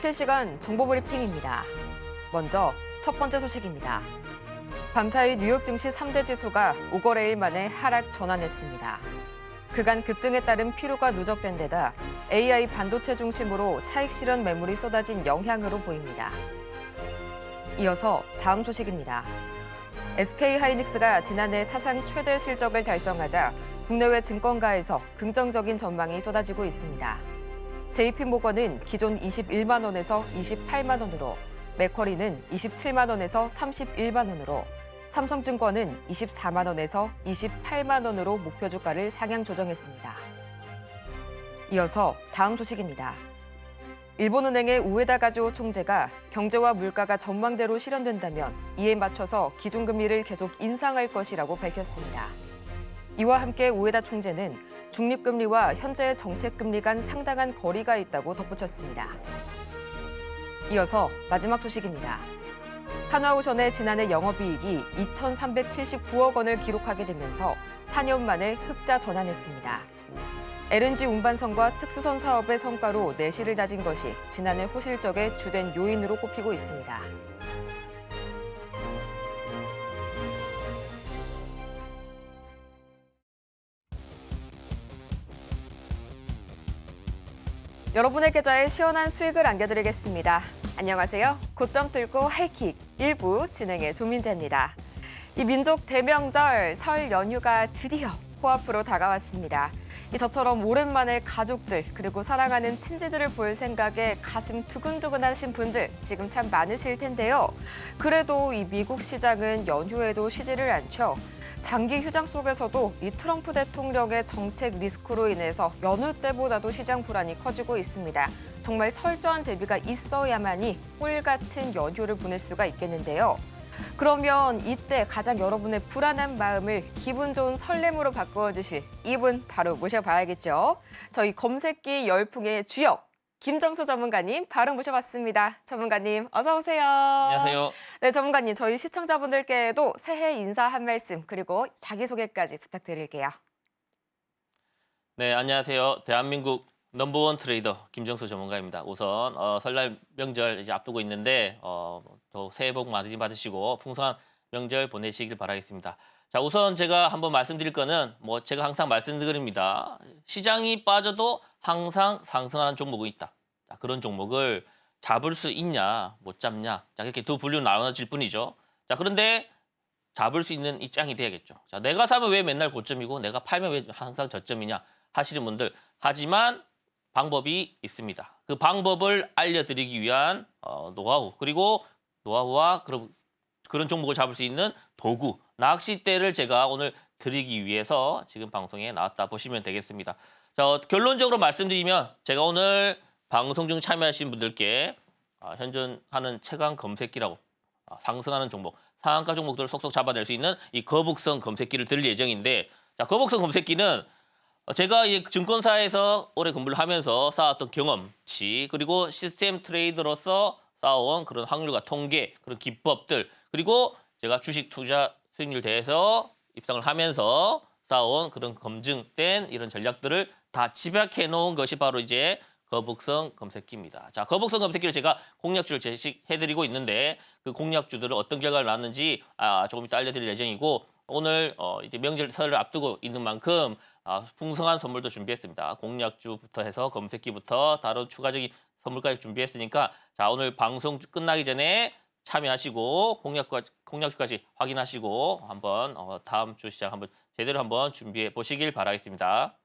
실시간 정보 브리핑입니다. 먼저 첫 번째 소식입니다. 밤사이 뉴욕 증시 3대 지수가 5거래일 만에 하락 전환했습니다. 그간 급등에 따른 피로가 누적된 데다 AI 반도체 중심으로 차익 실현 매물이 쏟아진 영향으로 보입니다. 이어서 다음 소식입니다. SK하이닉스가 지난해 사상 최대 실적을 달성하자 국내외 증권가에서 긍정적인 전망이 쏟아지고 있습니다. JP모건은 기존 21만 원에서 28만 원으로, 맥쿼리는 27만 원에서 31만 원으로, 삼성증권은 24만 원에서 28만 원으로 목표 주가를 상향 조정했습니다. 이어서 다음 소식입니다. 일본은행의 우에다 가즈오 총재가 경제와 물가가 전망대로 실현된다면 이에 맞춰서 기준금리를 계속 인상할 것이라고 밝혔습니다. 이와 함께 우에다 총재는 중립금리와 현재의 정책금리 간 상당한 거리가 있다고 덧붙였습니다. 이어서 마지막 소식입니다. 한화오션의 지난해 영업이익이 2,379억 원을 기록하게 되면서 4년 만에 흑자 전환했습니다. LNG 운반선과 특수선 사업의 성과로 내실을 다진 것이 지난해 호실적의 주된 요인으로 꼽히고 있습니다. 여러분의 계좌에 시원한 수익을 안겨드리겠습니다. 안녕하세요. 고점 들고 하이킥 1부 진행의 조민재입니다. 이 민족 대명절 설 연휴가 드디어 코앞으로 다가왔습니다. 저처럼 오랜만에 가족들 그리고 사랑하는 친지들을 볼 생각에 가슴 두근두근하신 분들 지금 참 많으실 텐데요. 그래도 이 미국 시장은 연휴에도 쉬지를 않죠. 장기 휴장 속에서도 이 트럼프 대통령의 정책 리스크로 인해서 여느 때보다도 시장 불안이 커지고 있습니다. 정말 철저한 대비가 있어야만이 꿀 같은 연휴를 보낼 수가 있겠는데요. 그러면 이때 가장 여러분의 불안한 마음을 기분 좋은 설렘으로 바꾸어 주실 이분 바로 모셔봐야겠죠. 저희 검색기 열풍의 주역 김정수 전문가님 바로 모셔봤습니다. 전문가님 어서 오세요. 안녕하세요. 네, 전문가님 저희 시청자분들께도 새해 인사 한 말씀 그리고 자기소개까지 부탁드릴게요. 네, 안녕하세요. 대한민국 넘버원 트레이더 김정수 전문가입니다. 우선 설날 명절 이제 앞두고 있는데 또 새해 복 많이 받으시고 풍성한 명절 보내시길 바라겠습니다. 자, 우선 제가 한번 말씀드릴 거는 제가 항상 말씀드립니다. 시장이 빠져도 항상 상승하는 종목이 있다. 자, 그런 종목을 잡을 수 있냐, 못 잡냐. 자, 이렇게 두 분류로 나눠질 뿐이죠. 자, 그런데 잡을 수 있는 입장이 돼야겠죠. 자, 내가 사면 왜 맨날 고점이고 내가 팔면 왜 항상 저점이냐 하시는 분들. 하지만 방법이 있습니다. 그 방법을 알려드리기 위한 노하우, 그리고 노하우와 그런 종목을 잡을 수 있는 도구, 낚싯대를 제가 오늘 드리기 위해서 지금 방송에 나왔다 보시면 되겠습니다. 자, 결론적으로 말씀드리면 제가 오늘 방송 중 참여하신 분들께 현존하는 최강 검색기라고 상승하는 종목, 상한가 종목들을 속속 잡아낼 수 있는 이 거북선 검색기를 드릴 예정인데, 자, 거북선 검색기는 제가 이 증권사에서 오래 근무를 하면서 쌓았던 경험치, 그리고 시스템 트레이더로서 쌓아온 그런 확률과 통계, 그런 기법들, 그리고 제가 주식 투자 수익률 대해서 입상을 하면서 쌓아온 그런 검증된 이런 전략들을 다 집약해 놓은 것이 바로 이제 거북선 검색기입니다. 자, 거북선 검색기를 제가 공략주를 제시해드리고 있는데 그 공략주들은 어떤 결과를 낳았는지 조금 이따 알려드릴 예정이고, 오늘 이제 명절설을 앞두고 있는 만큼 풍성한 선물도 준비했습니다. 공략주부터 해서 검색기부터 다른 추가적인 선물까지 준비했으니까 자, 오늘 방송 끝나기 전에 참여하시고 공략주까지 확인하시고 한번 다음 주 시장 한번 제대로 한번 준비해 보시길 바라겠습니다.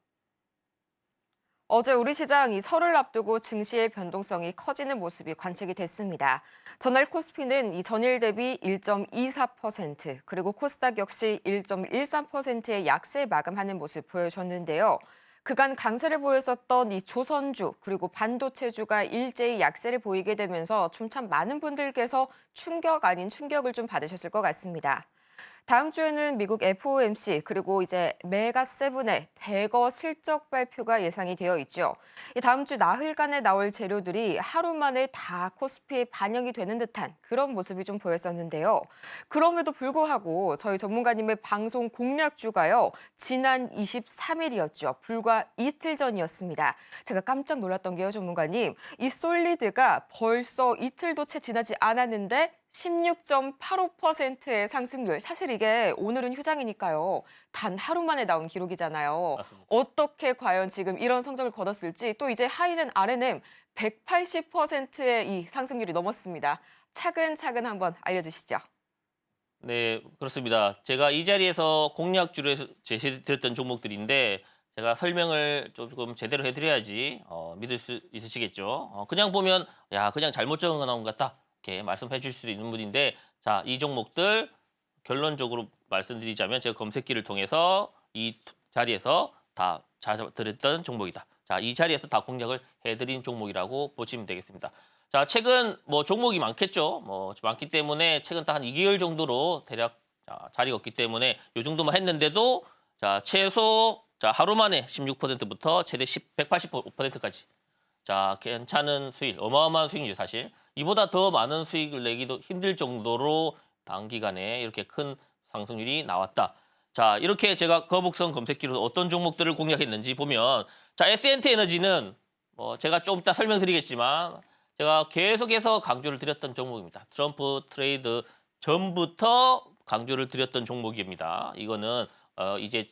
어제 우리 시장 이 설을 앞두고 증시의 변동성이 커지는 모습이 관측이 됐습니다. 전날 코스피는 이 전일 대비 1.24%, 그리고 코스닥 역시 1.13%의 약세 마감하는 모습 보여줬는데요. 그간 강세를 보였었던 이 조선주 그리고 반도체주가 일제히 약세를 보이게 되면서 좀 참 많은 분들께서 충격 아닌 충격을 좀 받으셨을 것 같습니다. 다음 주에는 미국 FOMC 그리고 이제 메가7의 대거 실적 발표가 예상이 되어 있죠. 이 다음 주 나흘간에 나올 재료들이 하루 만에 다 코스피에 반영이 되는 듯한 그런 모습이 좀 보였었는데요. 그럼에도 불구하고 저희 전문가님의 방송 공략주가요. 지난 23일이었죠. 불과 이틀 전이었습니다. 제가 깜짝 놀랐던 게요, 전문가님. 이 솔리드가 벌써 이틀도 채 지나지 않았는데 16.85%의 상승률. 사실 이게 오늘은 휴장이니까요. 단 하루 만에 나온 기록이잖아요. 맞습니다. 어떻게 과연 지금 이런 성적을 거뒀을지 또 이제 하이젠 RNM 180%의 이 상승률이 넘었습니다. 차근차근 한번 알려주시죠. 네, 그렇습니다. 제가 이 자리에서 공략주로 제시드렸던 종목들인데 제가 설명을 조금 제대로 해드려야지 믿을 수 있으시겠죠. 그냥 보면 야 그냥 잘못 적은 거 나온 것 같다 이렇게 말씀해 주실 수 있는 분인데 자, 이 종목들 결론적으로 말씀드리자면 제가 검색기를 통해서 이 자리에서 다 찾아드렸던 종목이다. 자, 이 자리에서 다 공략을 해드린 종목이라고 보시면 되겠습니다. 자, 최근 뭐 종목이 많겠죠. 뭐 많기 때문에 최근 딱 한 2개월 정도로 대략 자리가 없기 때문에 이 정도만 했는데도 자, 최소 자, 하루 만에 16%부터 최대 180%까지. 자, 괜찮은 수익, 어마어마한 수익이죠, 사실. 이보다 더 많은 수익을 내기도 힘들 정도로 단기간에 이렇게 큰 상승률이 나왔다. 자, 이렇게 제가 거북선 검색기로 어떤 종목들을 공략했는지 보면 자, S&T 에너지는 뭐 제가 좀 이따 설명드리겠지만 제가 계속해서 강조를 드렸던 종목입니다. 트럼프 트레이드 전부터 강조를 드렸던 종목입니다. 이거는 이제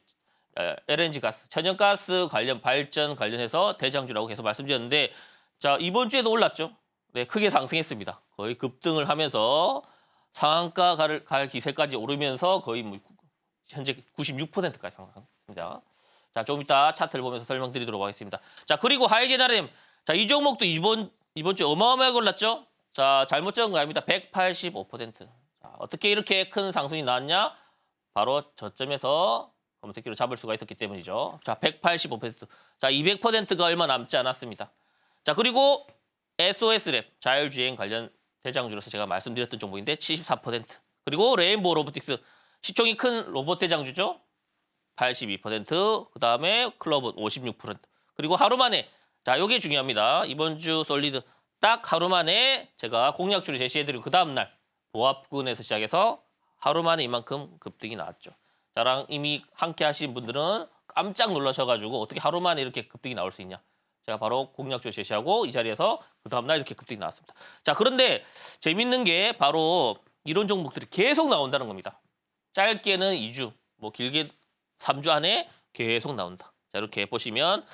LNG 가스, 천연가스 관련 발전 관련해서 대장주라고 계속 말씀드렸는데 자, 이번 주에도 올랐죠. 네, 크게 상승했습니다. 거의 급등을 하면서 상한가 갈 기세까지 오르면서 거의 뭐 현재 96%까지 상승합니다. 자, 좀 이따 차트를 보면서 설명드리도록 하겠습니다. 자, 그리고 하이젠 RM. 자, 이 종목도 이번 주 어마어마하게 올랐죠? 자, 잘못 적은 거 아닙니다. 185%. 자, 어떻게 이렇게 큰 상승이 나왔냐? 바로 저점에서 검색기로 잡을 수가 있었기 때문이죠. 자, 185%. 자, 200%가 얼마 남지 않았습니다. 자, 그리고 SOS랩, 자율주행 관련 대장주로서 제가 말씀드렸던 종목인데 74%. 그리고 레인보우 로보틱스, 시총이 큰 로봇 대장주죠. 82%. 그다음에 클로봇 56%. 그리고 하루 만에 자, 요게 중요합니다. 이번 주 솔리드 딱 하루 만에 제가 공략주를 제시해드린 그 다음 날 보합군에서 시작해서 하루 만에 이만큼 급등이 나왔죠. 저랑 이미 함께 하신 분들은 깜짝 놀라셔가지고 어떻게 하루 만에 이렇게 급등이 나올 수 있냐. 제가 바로 공략주 제시하고 이 자리에서 그 다음날 이렇게 급등이 나왔습니다. 자, 그런데 재밌는 게 바로 이런 종목들이 계속 나온다는 겁니다. 짧게는 2주, 뭐 길게 3주 안에 계속 나온다. 자, 이렇게 보시면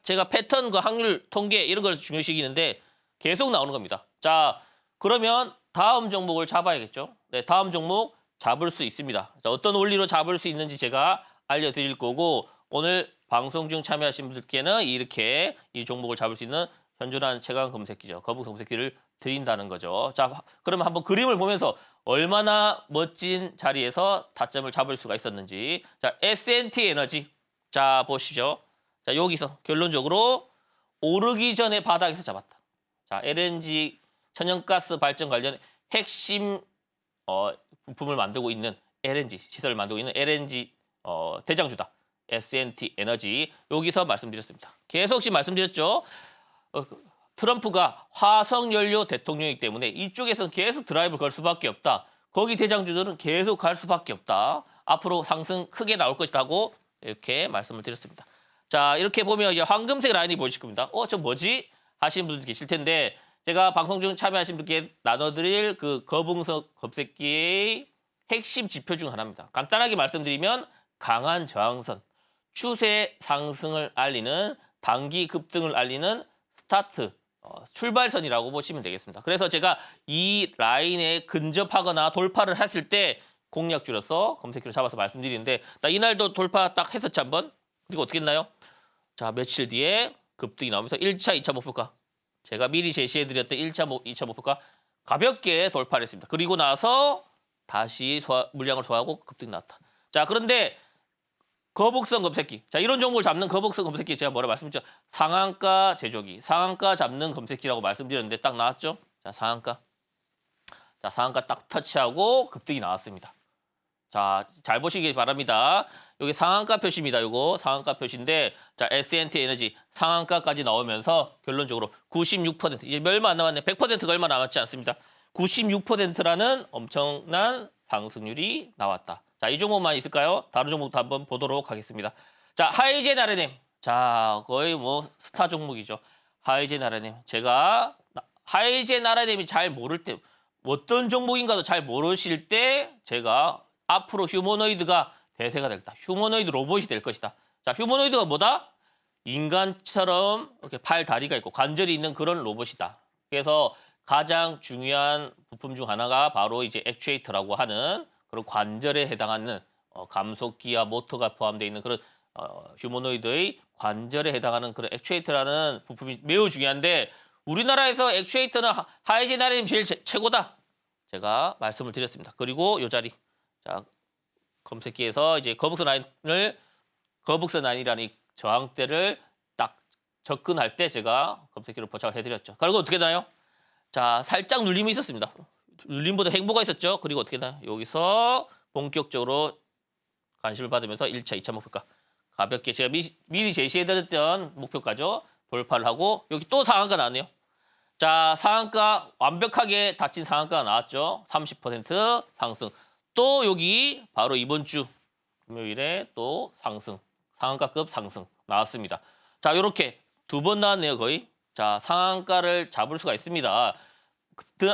제가 패턴과 확률 통계 이런 걸 중요시기는데 계속 나오는 겁니다. 자, 그러면 다음 종목을 잡아야겠죠. 네, 다음 종목 잡을 수 있습니다. 자, 어떤 원리로 잡을 수 있는지 제가 알려드릴 거고 오늘 방송 중 참여하신 분들께는 이렇게 이 종목을 잡을 수 있는 현존한 최강 검색기죠. 거북 검색기를 드린다는 거죠. 자, 그러면 한번 그림을 보면서 얼마나 멋진 자리에서 타점을 잡을 수가 있었는지. 자, S&T 에너지. 자, 보시죠. 자, 여기서 결론적으로 오르기 전에 바닥에서 잡았다. 자, LNG 천연가스 발전 관련 핵심 부품을 만들고 있는 LNG 시설을 만들고 있는 LNG 대장주다. S&T 에너지. 여기서 말씀드렸습니다. 계속 말씀드렸죠. 트럼프가 화석연료 대통령이기 때문에 이쪽에서는 계속 드라이브를 걸 수밖에 없다. 거기 대장주들은 계속 갈 수밖에 없다. 앞으로 상승 크게 나올 것이다 하고 이렇게 말씀을 드렸습니다. 자, 이렇게 보면 이제 황금색 라인이 보이실 겁니다. 저 뭐지? 하시는 분들 계실 텐데 제가 방송 중 참여하신 분께 나눠드릴 그 거북선 검색기의 핵심 지표 중 하나입니다. 간단하게 말씀드리면 강한 저항선, 추세 상승을 알리는 단기 급등을 알리는 스타트, 출발선이라고 보시면 되겠습니다. 그래서 제가 이 라인에 근접하거나 돌파를 했을 때 공략주로서 검색기로 잡아서 말씀드리는데 이날도 돌파 딱 했었지 한번. 그리고 어떻게 했나요? 자, 며칠 뒤에 급등이 나오면서 1차, 2차 목표가 제가 미리 제시해드렸던 1차, 2차 목표가 가볍게 돌파를 했습니다. 그리고 나서 다시 물량을 소화하고 급등이 나왔다. 자, 그런데 거북선 검색기. 자, 이런 종목을 잡는 거북선 검색기 제가 뭐라 말씀드렸죠? 상한가 제조기, 상한가 잡는 검색기라고 말씀드렸는데 딱 나왔죠? 자, 상한가. 자, 상한가 딱 터치하고 급등이 나왔습니다. 자, 잘 보시기 바랍니다. 여기 상한가 표시입니다. 요거 상한가 표시인데 자, S&T 에너지 상한가까지 나오면서 결론적으로 96% 이제 얼마 안 남았네. 100%가 얼마 남았지 않습니다. 96%라는 엄청난 상승률이 나왔다. 자, 이 종목만 있을까요? 다른 종목도 한번 보도록 하겠습니다. 자, 하이젠 RNM. 자, 거의 뭐 스타 종목이죠. 하이젠 RNM. 제가 하이젠 RNM이 잘 모를 때 어떤 종목인가도 잘 모르실 때 제가 앞으로 휴머노이드가 대세가 될다. 휴머노이드 로봇이 될 것이다. 자, 휴머노이드가 뭐다? 인간처럼 이렇게 팔, 다리가 있고 관절이 있는 그런 로봇이다. 그래서 가장 중요한 부품 중 하나가 바로 이제 액추에이터라고 하는 그런 관절에 해당하는 감속기와 모터가 포함되어 있는 그런 휴머노이드의 관절에 해당하는 그런 액추에이터라는 부품이 매우 중요한데 우리나라에서 액추에이터는 하이젠 RNM 제일 최고다. 제가 말씀을 드렸습니다. 그리고 이 자리. 자, 검색기에서 이제 거북선 라인이라는 이 저항대를 딱 접근할 때 제가 검색기로 포착을 해드렸죠. 그리고 어떻게 나요? 자, 살짝 눌림이 있었습니다. 눌림보다 횡보가 있었죠. 그리고 어떻게 나요? 여기서 본격적으로 관심을 받으면서 1차, 2차 목표가 가볍게 제가 미리 제시해드렸던 목표가죠. 돌파를 하고 여기 또 상한가 나왔네요. 자, 상한가 완벽하게 닫힌 상한가가 나왔죠. 30% 상승. 또 여기 바로 이번 주 금요일에 또 상승, 상한가급 상승 나왔습니다. 자, 이렇게 두 번 나왔네요, 거의. 자, 상한가를 잡을 수가 있습니다.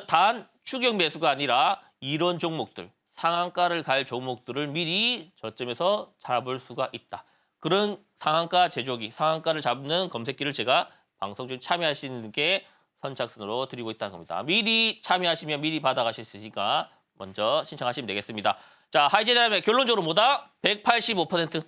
단 추격 매수가 아니라 이런 종목들, 상한가를 갈 종목들을 미리 저점에서 잡을 수가 있다. 그런 상한가 제조기, 상한가를 잡는 검색기를 제가 방송 중 참여하시는 게 선착순으로 드리고 있다는 겁니다. 미리 참여하시면 미리 받아가실 수 있으니까 먼저 신청하시면 되겠습니다. 자, 하이젠 RNM 결론적으로 뭐다? 185%.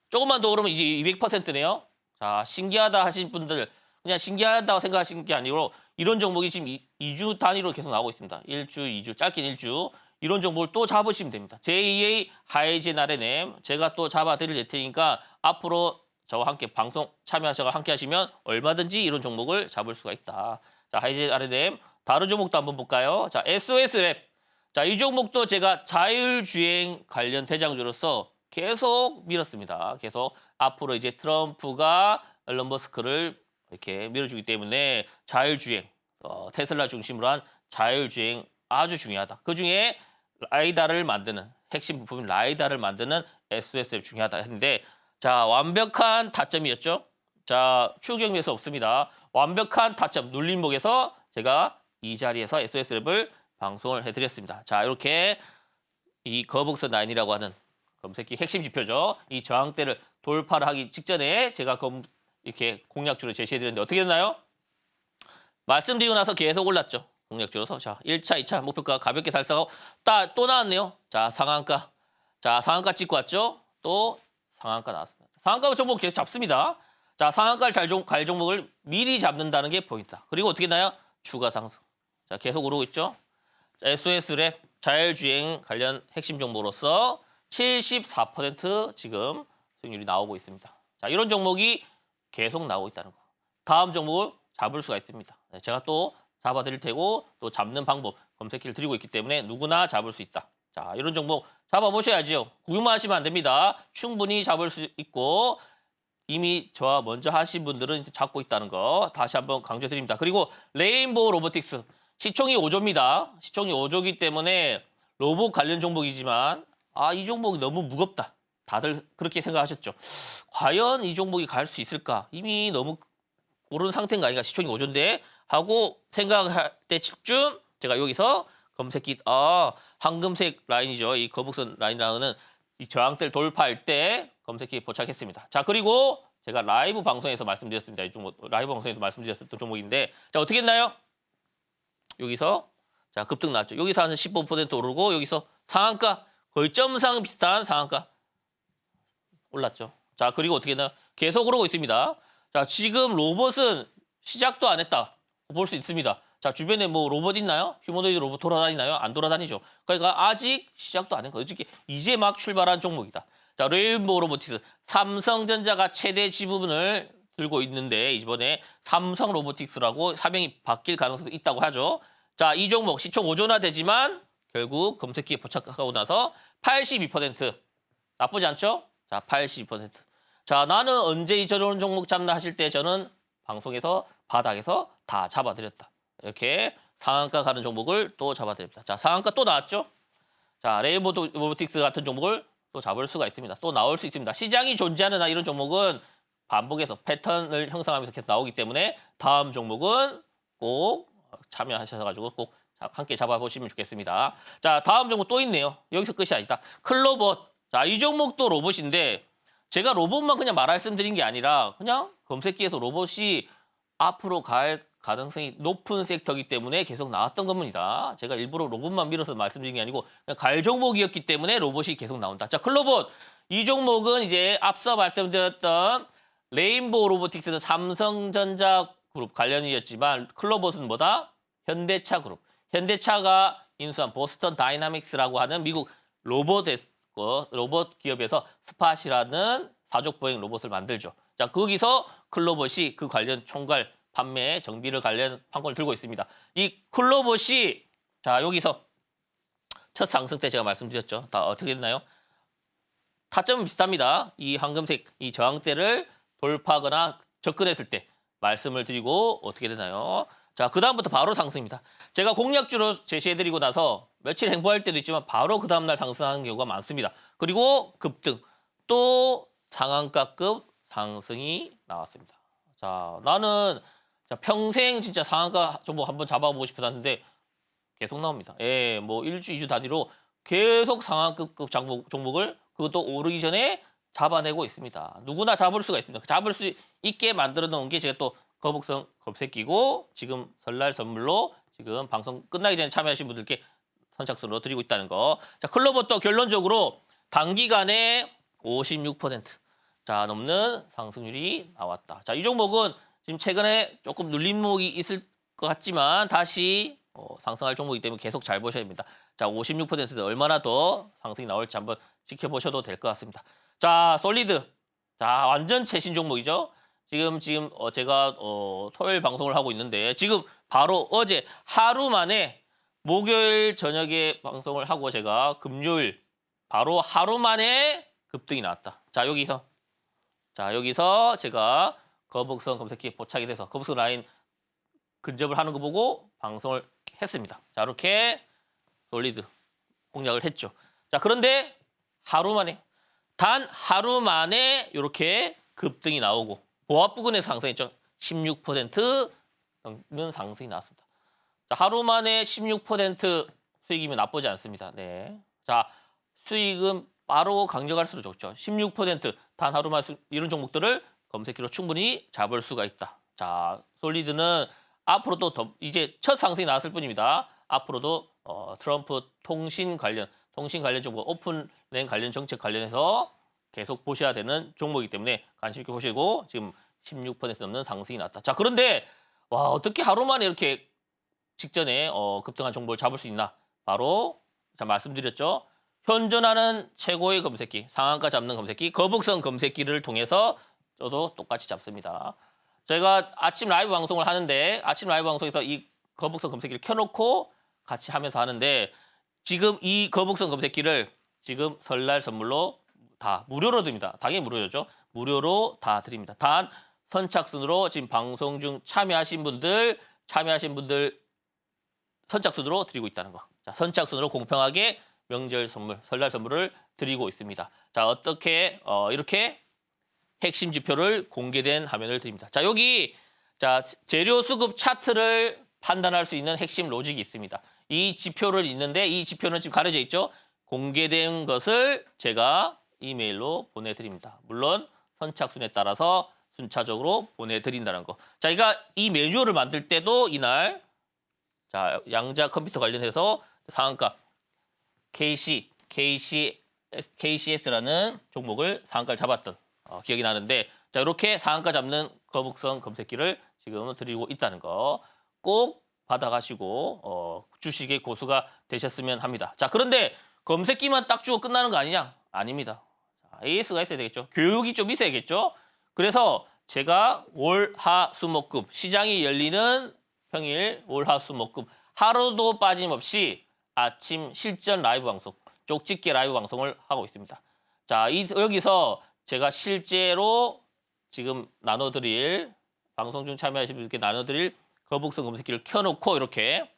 조금만 더 오르면 이제 200%네요. 자, 신기하다 하신 분들 그냥 신기하다고 생각하시는 게 아니고 이런 종목이 지금 2주 단위로 계속 나오고 있습니다. 1주, 2주, 짧게는 1주. 이런 종목을 또 잡으시면 됩니다. 제2의 하이젠 RNM 제가 또 잡아드릴 테니까 앞으로 저와 함께 방송 참여하셔서 함께 하시면 얼마든지 이런 종목을 잡을 수가 있다. 자, 하이젠 RNM 다른 종목도 한번 볼까요? 자, SOS랩. 자, 이 종목도 제가 자율주행 관련 대장주로서 계속 밀었습니다. 계속 앞으로 이제 트럼프가 일론 머스크를 이렇게 밀어주기 때문에 자율주행, 테슬라 중심으로 한 자율주행 아주 중요하다. 그중에 라이다를 만드는 핵심 부품인 라이다를 만드는 SOS랩 중요하다 했는데 자, 완벽한 타점이었죠. 자, 추격 매수 없습니다. 완벽한 타점 눌림목에서 제가 이 자리에서 SOS랩을 방송을 해드렸습니다. 자, 이렇게 이 거북선 라인이라고 하는 검색기 핵심 지표죠. 이 저항대를 돌파를 하기 직전에 제가 이렇게 공략주를 제시해드렸는데 어떻게 됐나요? 말씀드리고 나서 계속 올랐죠. 공략주로서. 자, 1차, 2차 목표가 가볍게 달성하고 또 나왔네요. 자, 상한가. 자, 상한가 찍고 왔죠. 또 상한가 나왔습니다. 상한가 종목 계속 잡습니다. 자, 상한가를 갈 종목을 미리 잡는다는 게 포인트다. 그리고 어떻게 나요? 추가 상승. 자, 계속 오르고 있죠. SOS랩 자율주행 관련 핵심 종목으로서 74% 지금 수익률이 나오고 있습니다. 자, 이런 종목이 계속 나오고 있다는 거. 다음 종목을 잡을 수가 있습니다. 제가 또 잡아드릴 테고 또 잡는 방법 검색기를 드리고 있기 때문에 누구나 잡을 수 있다. 자, 이런 종목 잡아보셔야지요. 구경만 하시면 안 됩니다. 충분히 잡을 수 있고 이미 저와 먼저 하신 분들은 잡고 있다는 거 다시 한번 강조드립니다. 그리고 레인보우 로보틱스 시총이 5조입니다. 시총이 5조이기 때문에 로봇 관련 종목이지만 이 종목이 너무 무겁다. 다들 그렇게 생각하셨죠. 과연 이 종목이 갈 수 있을까? 이미 너무 오른 상태인가 아닌가 시총이 5조인데 하고 생각할 때쯤 제가 여기서 검색기 황금색 라인이죠. 이 거북선 라인이라는 이 저항대를 돌파할 때 검색기에 포착했습니다. 자, 그리고 제가 라이브 방송에서 말씀드렸습니다. 이 종목 라이브 방송에서 말씀드렸던 종목인데 자, 어떻게 했나요? 여기서 자, 급등 났죠. 여기서 한 15% 오르고 여기서 상한가 거의 점상 비슷한 상한가 올랐죠. 자, 그리고 어떻게 했나요? 계속 오르고 있습니다. 자, 지금 로봇은 시작도 안 했다. 볼 수 있습니다. 자, 주변에 뭐 로봇 있나요? 휴머노이드 로봇 돌아다니나요? 안 돌아다니죠. 그러니까 아직 시작도 안 한 거예요. 이제 막 출발한 종목이다. 자, 레인보우 로보틱스. 삼성전자가 최대 지분을 들고 있는데 이번에 삼성 로보틱스라고 사명이 바뀔 가능성도 있다고 하죠. 자, 이 종목 시총 5조나 되지만 결국 검색기에 포착하고 나서 82%. 나쁘지 않죠? 자, 82%. 자, 나는 언제 저런 종목 잡나 하실 때 저는 방송에서 바닥에서 다 잡아드렸다. 이렇게 상한가 가는 종목을 또 잡아드립니다. 자, 상한가 또 나왔죠? 자, 레이버 로보틱스 같은 종목을 또 잡을 수가 있습니다. 또 나올 수 있습니다. 시장이 존재하는 이런 종목은 반복해서 패턴을 형성하면서 계속 나오기 때문에 다음 종목은 꼭 참여하셔가지고 꼭 함께 잡아보시면 좋겠습니다. 자, 다음 종목 또 있네요. 여기서 끝이 아니다. 클로봇. 자, 이 종목도 로봇인데 제가 로봇만 그냥 말씀드린 게 아니라 그냥 검색기에서 로봇이 앞으로 갈 가능성이 높은 섹터이기 때문에 계속 나왔던 겁니다. 제가 일부러 로봇만 밀어서 말씀드린 게 아니고 그냥 갈 종목이었기 때문에 로봇이 계속 나온다. 자, 클로봇. 이 종목은 이제 앞서 말씀드렸던 레인보우 로보틱스는 삼성전자 그룹 관련이었지만 클로봇은 뭐다? 현대차 그룹. 현대차가 인수한 보스턴 다이나믹스라고 하는 미국 로봇 기업에서 스팟이라는 사족보행 로봇을 만들죠. 자, 거기서 클로봇이 그 관련 총괄 판매 정비를 관련 판권을 들고 있습니다. 이 클로봇이 자, 여기서 첫 상승 때 제가 말씀드렸죠. 다 어떻게 됐나요? 타점은 비슷합니다. 이 황금색 이 저항대를 돌파하거나 접근했을 때 말씀을 드리고 어떻게 되나요? 자, 그다음부터 바로 상승입니다. 제가 공략주로 제시해드리고 나서 며칠 행보할 때도 있지만 바로 그 다음날 상승하는 경우가 많습니다. 그리고 급등, 또 상한가급 상승이 나왔습니다. 자, 나는 평생 진짜 상한가 종목 한번 잡아보고 싶었는데 계속 나옵니다. 예, 뭐 1주, 2주 단위로 계속 상한가급 종목을 그것도 오르기 전에 잡아내고 있습니다. 누구나 잡을 수가 있습니다. 잡을 수 있게 만들어 놓은 게 제가 또 거북선 검색기고 지금 설날 선물로 지금 방송 끝나기 전에 참여하신 분들께 선착순으로 드리고 있다는 거. 자, 클로봇도 결론적으로 단기간에 56% 자, 넘는 상승률이 나왔다. 자, 이 종목은 지금 최근에 조금 눌림목이 있을 것 같지만 다시 상승할 종목이기 때문에 계속 잘 보셔야 됩니다. 자, 56% 얼마나 더 상승이 나올지 한번 지켜보셔도 될 것 같습니다. 자, 솔리드. 자, 완전 최신 종목이죠. 지금 제가 토요일 방송을 하고 있는데 지금 바로 어제 하루 만에 목요일 저녁에 방송을 하고 제가 금요일 바로 하루 만에 급등이 나왔다. 자, 여기서 제가 거북선 검색기에 포착이 돼서 거북선 라인 근접을 하는 거 보고 방송을 했습니다. 자, 이렇게 솔리드 공략을 했죠. 자, 그런데 단 하루 만에 이렇게 급등이 나오고 보합 부근에서 상승했죠. 16%는 상승이 나왔습니다. 자, 하루 만에 16% 수익이면 나쁘지 않습니다. 네. 자, 수익은 빠르고 강력할수록 좋죠. 16%단 하루 만에 이런 종목들을 검색기로 충분히 잡을 수가 있다. 자, 솔리드는 앞으로도 더 이제 첫 상승이 나왔을 뿐입니다. 앞으로도 트럼프 통신 관련 종목 오픈랜 관련 정책 관련해서 계속 보셔야 되는 종목이기 때문에 관심 있게 보시고 지금 16% 넘는 상승이 났다. 자, 그런데 와, 어떻게 하루 만에 이렇게 직전에 급등한 종목을 잡을 수 있나? 바로 자, 말씀드렸죠. 현존하는 최고의 검색기, 상한가 잡는 검색기, 거북선 검색기를 통해서 저도 똑같이 잡습니다. 저희가 아침 라이브 방송을 하는데 아침 라이브 방송에서 이 거북선 검색기를 켜놓고 같이 하면서 하는데 지금 이 거북선 검색기를 지금 설날 선물로 다 무료로 드립니다. 당연히 무료죠. 무료로 다 드립니다. 단 선착순으로 지금 방송 중 참여하신 분들 선착순으로 드리고 있다는 거. 자, 선착순으로 공평하게 명절 선물, 설날 선물을 드리고 있습니다. 자, 어떻게 이렇게 핵심 지표를 공개된 화면을 드립니다. 자, 여기 자, 재료 수급 차트를 판단할 수 있는 핵심 로직이 있습니다. 이 지표를 있는데 이 지표는 지금 가려져 있죠. 공개된 것을 제가 이메일로 보내드립니다. 물론 선착순에 따라서 순차적으로 보내드린다는 거. 자, 이 매뉴얼을 만들 때도 이날 자, 양자 컴퓨터 관련해서 상한가 KCS라는 종목을 상한가를 잡았던 기억이 나는데 자, 이렇게 상한가 잡는 거북선 검색기를 지금 드리고 있다는 거 꼭 받아가시고 주식의 고수가 되셨으면 합니다. 자, 그런데 검색기만 딱 주고 끝나는 거 아니냐? 아닙니다. 자, AS가 있어야 되겠죠. 교육이 좀 있어야겠죠. 그래서 제가 월, 화, 수, 목, 금 시장이 열리는 평일 월, 화, 수, 목, 금 하루도 빠짐없이 아침 실전 라이브 방송, 쪽집게 라이브 방송을 하고 있습니다. 자, 여기서 제가 실제로 지금 나눠드릴 방송 중 참여하신 분들께 나눠드릴 거북선 검색기를 켜놓고 이렇게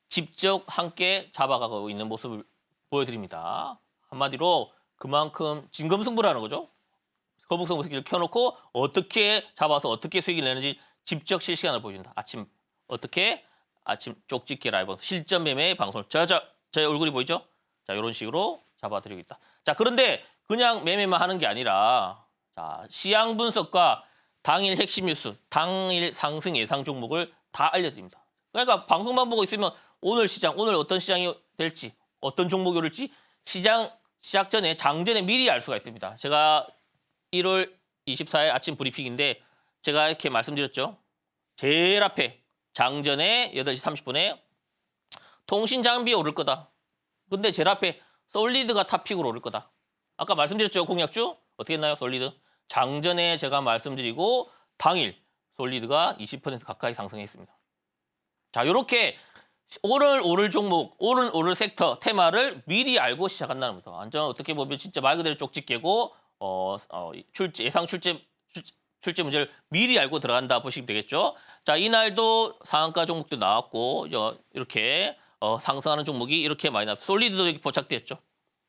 직접 함께 잡아가고 있는 모습을 보여드립니다. 한마디로 그만큼 진검승부라는 거죠. 거북선 검색기를 켜놓고 어떻게 잡아서 어떻게 수익을 내는지 직접 실시간으로 보여준다. 아침 쪽집게 라이브 실전 매매 방송을 제 얼굴이 보이죠? 자, 이런 식으로 잡아드리고 있다. 자, 그런데 그냥 매매만 하는 게 아니라 자, 시향 분석과 당일 핵심 뉴스, 당일 상승 예상 종목을 다 알려드립니다. 그러니까 방송만 보고 있으면 오늘 시장, 오늘 어떤 시장이 될지, 어떤 종목이 오를지 시장 시작 전에 장전에 미리 알 수가 있습니다. 제가 1월 24일 아침 브리핑인데 제가 이렇게 말씀드렸죠. 제일 앞에 장전에 8시 30분에 통신 장비 오를 거다. 근데 제일 앞에 솔리드가 탑픽으로 오를 거다. 아까 말씀드렸죠. 공약주 어떻게 했나요? 솔리드. 장전에 제가 말씀드리고 당일 솔리드가 20% 가까이 상승했습니다. 자, 이렇게 오늘 오를 종목, 오늘 오를 섹터, 테마를 미리 알고 시작한다는 겁니다. 완전 어떻게 보면 진짜 말 그대로 쪽집게고 예상 출제 문제를 미리 알고 들어간다 보시면 되겠죠. 자, 이날도 상한가 종목도 나왔고 이렇게 상승하는 종목이 이렇게 많이 나왔고 솔리드도 이렇게 포착되었죠.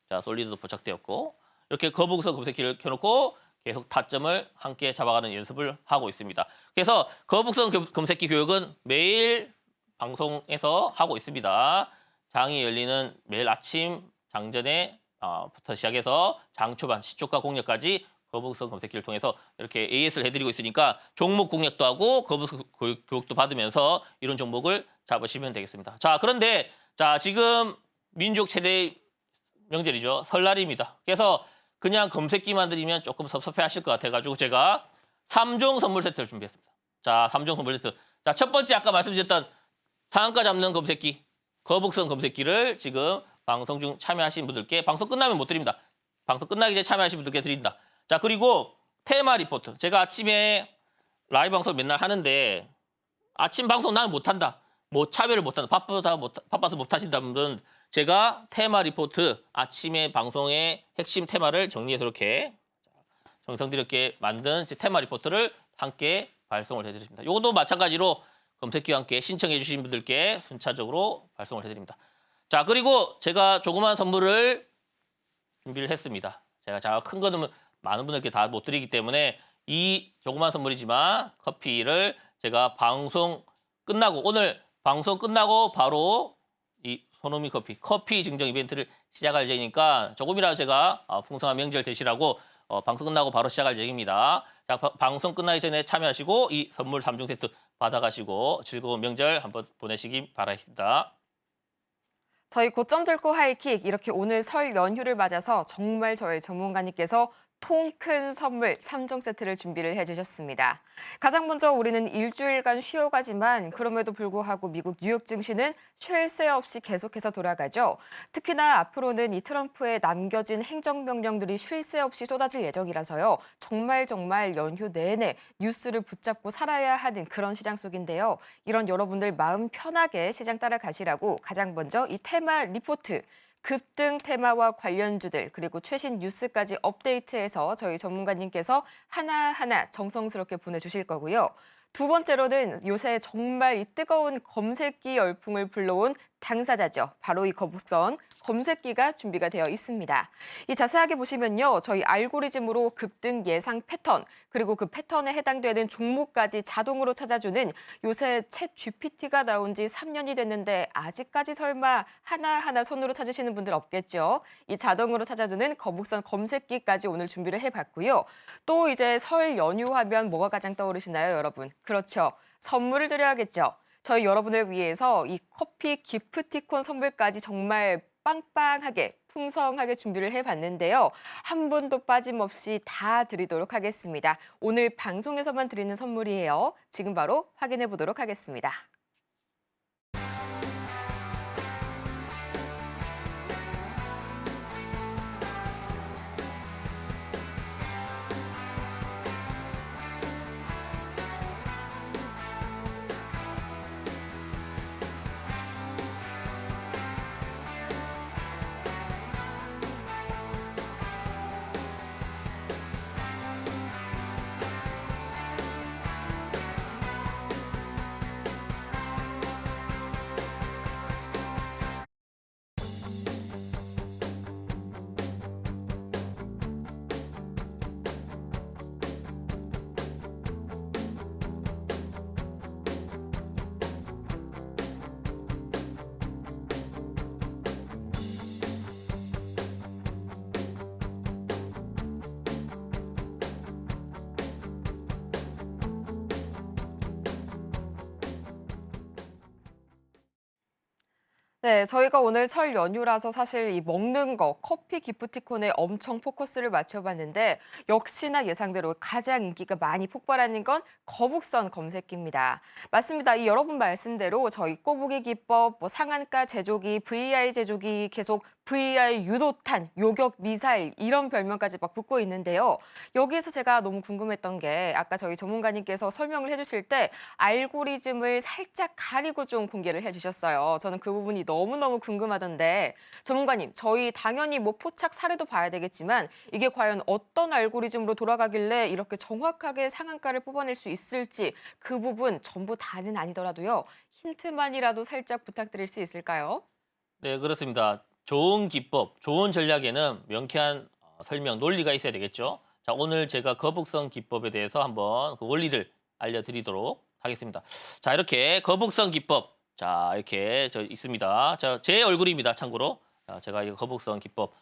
자, 솔리드도 포착되었고 이렇게 거북선 검색기를 켜놓고 계속 타점을 함께 잡아가는 연습을 하고 있습니다. 그래서 거북선 검색기 교육은 매일 방송에서 하고 있습니다. 장이 열리는 매일 아침 장전에 부터 시작해서 장 초반 시초가 공략까지 거북선 검색기를 통해서 이렇게 AS를 해드리고 있으니까 종목 공략도 하고 거북선 교육도 받으면서 이런 종목을 잡으시면 되겠습니다. 자, 그런데 자, 지금 민족 최대 명절이죠. 설날입니다. 그래서 그냥 검색기만 드리면 조금 섭섭해 하실 것 같아가지고 제가 3종 선물 세트를 준비했습니다. 자, 3종 선물 세트. 자, 첫 번째 아까 말씀드렸던 상한가 잡는 검색기, 거북선 검색기를 지금 방송 중 참여하신 분들께 방송 끝나면 못 드립니다. 방송 끝나기 전에 참여하신 분들께 드린다. 자, 그리고 테마 리포트. 제가 아침에 라이브 방송 맨날 하는데 아침 방송 나는 못한다. 뭐 차별을 못한다. 바빠서 못하신다는 분은 제가 테마 리포트 아침에 방송의 핵심 테마를 정리해서 이렇게 정성스럽게 만든 테마 리포트를 함께 발송을 해드립니다. 이것도 마찬가지로 검색기와 함께 신청해 주신 분들께 순차적으로 발송을 해드립니다. 자, 그리고 제가 조그만 선물을 준비를 했습니다. 제가 큰 거는 많은 분들께 다 못 드리기 때문에 이 조그만 선물이지만 커피를 제가 방송 끝나고 오늘 방송 끝나고 바로 이 소노미 커피 증정 이벤트를 시작할 예정이니까 조금이라도 제가 풍성한 명절 되시라고 방송 끝나고 바로 시작할 예정입니다. 자, 방송 끝나기 전에 참여하시고 이 선물 3종 세트 받아가시고 즐거운 명절 한번 보내시기 바라겠습니다. 저희 고점 들고 하이킥 이렇게 오늘 설 연휴를 맞아서 정말 저희 전문가님께서 통 큰 선물 3종 세트를 준비를 해주셨습니다. 가장 먼저 우리는 일주일간 쉬어가지만 그럼에도 불구하고 미국 뉴욕 증시는 쉴 새 없이 계속해서 돌아가죠. 특히나 앞으로는 이 트럼프의 남겨진 행정명령들이 쉴 새 없이 쏟아질 예정이라서요. 정말 연휴 내내 뉴스를 붙잡고 살아야 하는 그런 시장 속인데요. 이런 여러분들 마음 편하게 시장 따라가시라고 가장 먼저 이 테마 리포트 급등 테마와 관련주들 그리고 최신 뉴스까지 업데이트해서 저희 전문가님께서 하나하나 정성스럽게 보내주실 거고요. 두 번째로는 요새 정말 이 뜨거운 검색기 열풍을 불러온 당사자죠. 바로 이 거북선 검색기가 준비가 되어 있습니다. 이 자세하게 보시면요. 저희 알고리즘으로 급등 예상 패턴 그리고 그 패턴에 해당되는 종목까지 자동으로 찾아주는 요새 챗 GPT가 나온 지 3년이 됐는데 아직까지 설마 하나하나 손으로 찾으시는 분들 없겠죠. 이 자동으로 찾아주는 거북선 검색기까지 오늘 준비를 해봤고요. 또 이제 설 연휴하면 뭐가 가장 떠오르시나요, 여러분? 그렇죠. 선물을 드려야겠죠. 저희 여러분을 위해서 이 커피 기프티콘 선물까지 정말 빵빵하게 풍성하게 준비를 해봤는데요. 한 분도 빠짐없이 다 드리도록 하겠습니다. 오늘 방송에서만 드리는 선물이에요. 지금 바로 확인해 보도록 하겠습니다. 네, 저희가 오늘 설 연휴라서 사실 이 먹는 거, 커피 기프티콘에 엄청 포커스를 맞춰봤는데 역시나 예상대로 가장 인기가 많이 폭발하는 건 거북선 검색기입니다. 맞습니다. 이 여러분 말씀대로 저희 꼬부기 기법, 상한가 제조기, VI 제조기 계속 VI 유도탄, 요격 미사일 이런 별명까지 막 붙고 있는데요. 여기에서 제가 너무 궁금했던 게 아까 저희 전문가님께서 설명을 해주실 때 알고리즘을 살짝 가리고 좀 공개를 해주셨어요. 저는 그 부분이 너무너무 궁금하던데 전문가님, 저희 당연히 뭐 포착 사례도 봐야 되겠지만 이게 과연 어떤 알고리즘으로 돌아가길래 이렇게 정확하게 상한가를 뽑아낼 수 있을지 그 부분 전부 다는 아니더라도요. 힌트만이라도 살짝 부탁드릴 수 있을까요? 네, 그렇습니다. 좋은 기법, 좋은 전략에는 명쾌한 설명, 논리가 있어야 되겠죠. 자, 오늘 제가 거북선 기법에 대해서 한번 그 원리를 알려드리도록 하겠습니다. 자, 이렇게 거북선 기법, 자, 이렇게 저 있습니다. 자, 제 얼굴입니다. 참고로. 자, 제가 이 거북선 기법,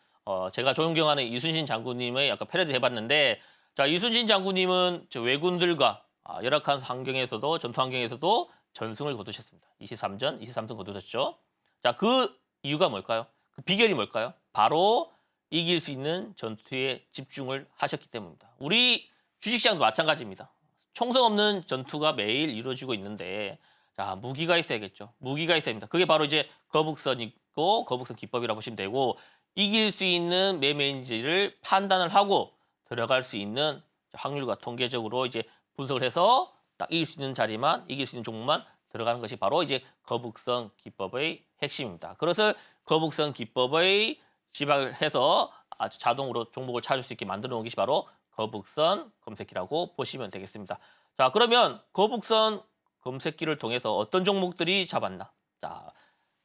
제가 존경하는 이순신 장군님의 약간 패러디 해봤는데, 자, 이순신 장군님은 저 왜군들과 열악한 환경에서도 전투 환경에서도 전승을 거두셨습니다. 23전, 23승 거두셨죠. 자, 그 이유가 뭘까요? 그 비결이 뭘까요? 바로 이길 수 있는 전투에 집중을 하셨기 때문입니다. 우리 주식시장도 마찬가지입니다. 총성 없는 전투가 매일 이루어지고 있는데, 자, 무기가 있어야겠죠. 무기가 있어야 합니다. 그게 바로 이제 거북선이고 거북선 기법이라고 보시면 되고, 이길 수 있는 매매인지를 판단을 하고 들어갈 수 있는 확률과 통계적으로 이제 분석을 해서 딱 이길 수 있는 자리만, 이길 수 있는 종목만 들어가는 것이 바로 이제 거북선 기법의 핵심입니다. 그래서 거북선 기법의 집약을 해서 아주 자동으로 종목을 찾을 수 있게 만들어 놓은 것이 바로 거북선 검색기라고 보시면 되겠습니다. 자, 그러면 거북선 검색기를 통해서 어떤 종목들이 잡았나? 자,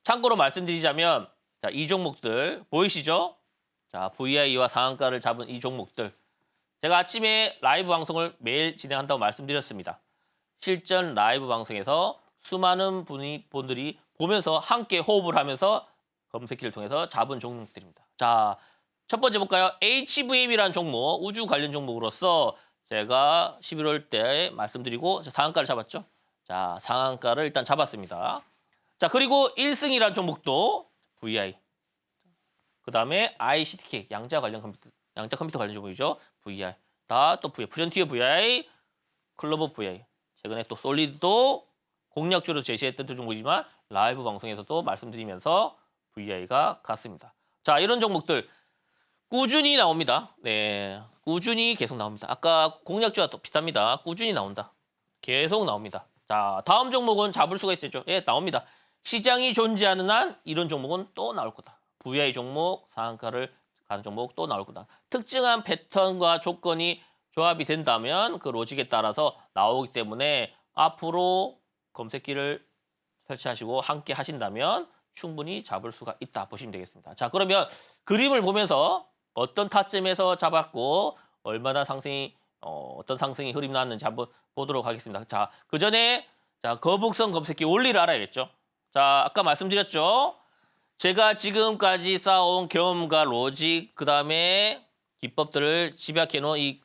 참고로 말씀드리자면, 자, 이 종목들 보이시죠? 자, VI와 상한가를 잡은 이 종목들. 제가 아침에 라이브 방송을 매일 진행한다고 말씀드렸습니다. 실전 라이브 방송에서 수많은 분들이 보면서 함께 호흡을 하면서 검색기를 통해서 잡은 종목들입니다. 자, 첫 번째 볼까요? HVM이라는 종목, 우주 관련 종목으로서 제가 11월 때 말씀드리고 상한가를 잡았죠. 자, 상한가를 일단 잡았습니다. 자, 그리고 1승이라는 종목도 VI. 그 다음에 ICTK, 양자 컴퓨터 관련 종목이죠. VI. 다 또 VI. 프론티어 VI, 클로버 VI. 최근에 또 솔리드도 공략주로 제시했던 종목이지만 라이브 방송에서도 말씀드리면서 VI가 갔습니다. 자, 이런 종목들 꾸준히 나옵니다. 네, 꾸준히 계속 나옵니다. 아까 공략주와 또 비슷합니다. 꾸준히 나온다. 계속 나옵니다. 자, 다음 종목은 잡을 수가 있었죠. 예, 나옵니다. 시장이 존재하는 한 이런 종목은 또 나올 거다. VI 종목, 상한가를 가는 종목 또 나올 거다. 특정한 패턴과 조건이 조합이 된다면 그 로직에 따라서 나오기 때문에 앞으로 검색기를 설치하시고 함께 하신다면 충분히 잡을 수가 있다 보시면 되겠습니다. 자, 그러면 그림을 보면서 어떤 타점에서 잡았고 얼마나 상승이 어떤 상승이 흐름이 나왔는지 한번 보도록 하겠습니다. 자, 그 전에 자, 거북선 검색기 원리를 알아야겠죠. 자, 아까 말씀드렸죠. 제가 지금까지 쌓아온 경험과 로직, 그 다음에 기법들을 집약해 놓은 이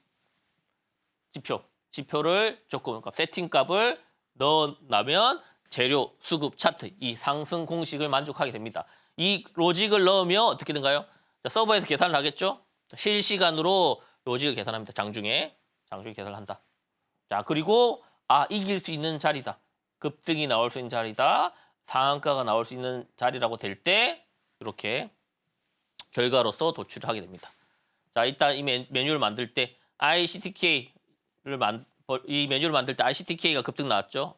지표를 조금 세팅값을 넣어나면 재료, 수급, 차트, 이 상승 공식을 만족하게 됩니다. 이 로직을 넣으면 어떻게 된가요? 자, 서버에서 계산을 하겠죠? 실시간으로 로직을 계산합니다. 장중에 계산을 한다. 자, 그리고 이길 수 있는 자리다. 급등이 나올 수 있는 자리다. 상한가가 나올 수 있는 자리라고 될 때 이렇게 결과로서 도출을 하게 됩니다. 자, 일단 이 메뉴를 만들 때 이 메뉴를 만들 때 ICTK가 급등 나왔죠.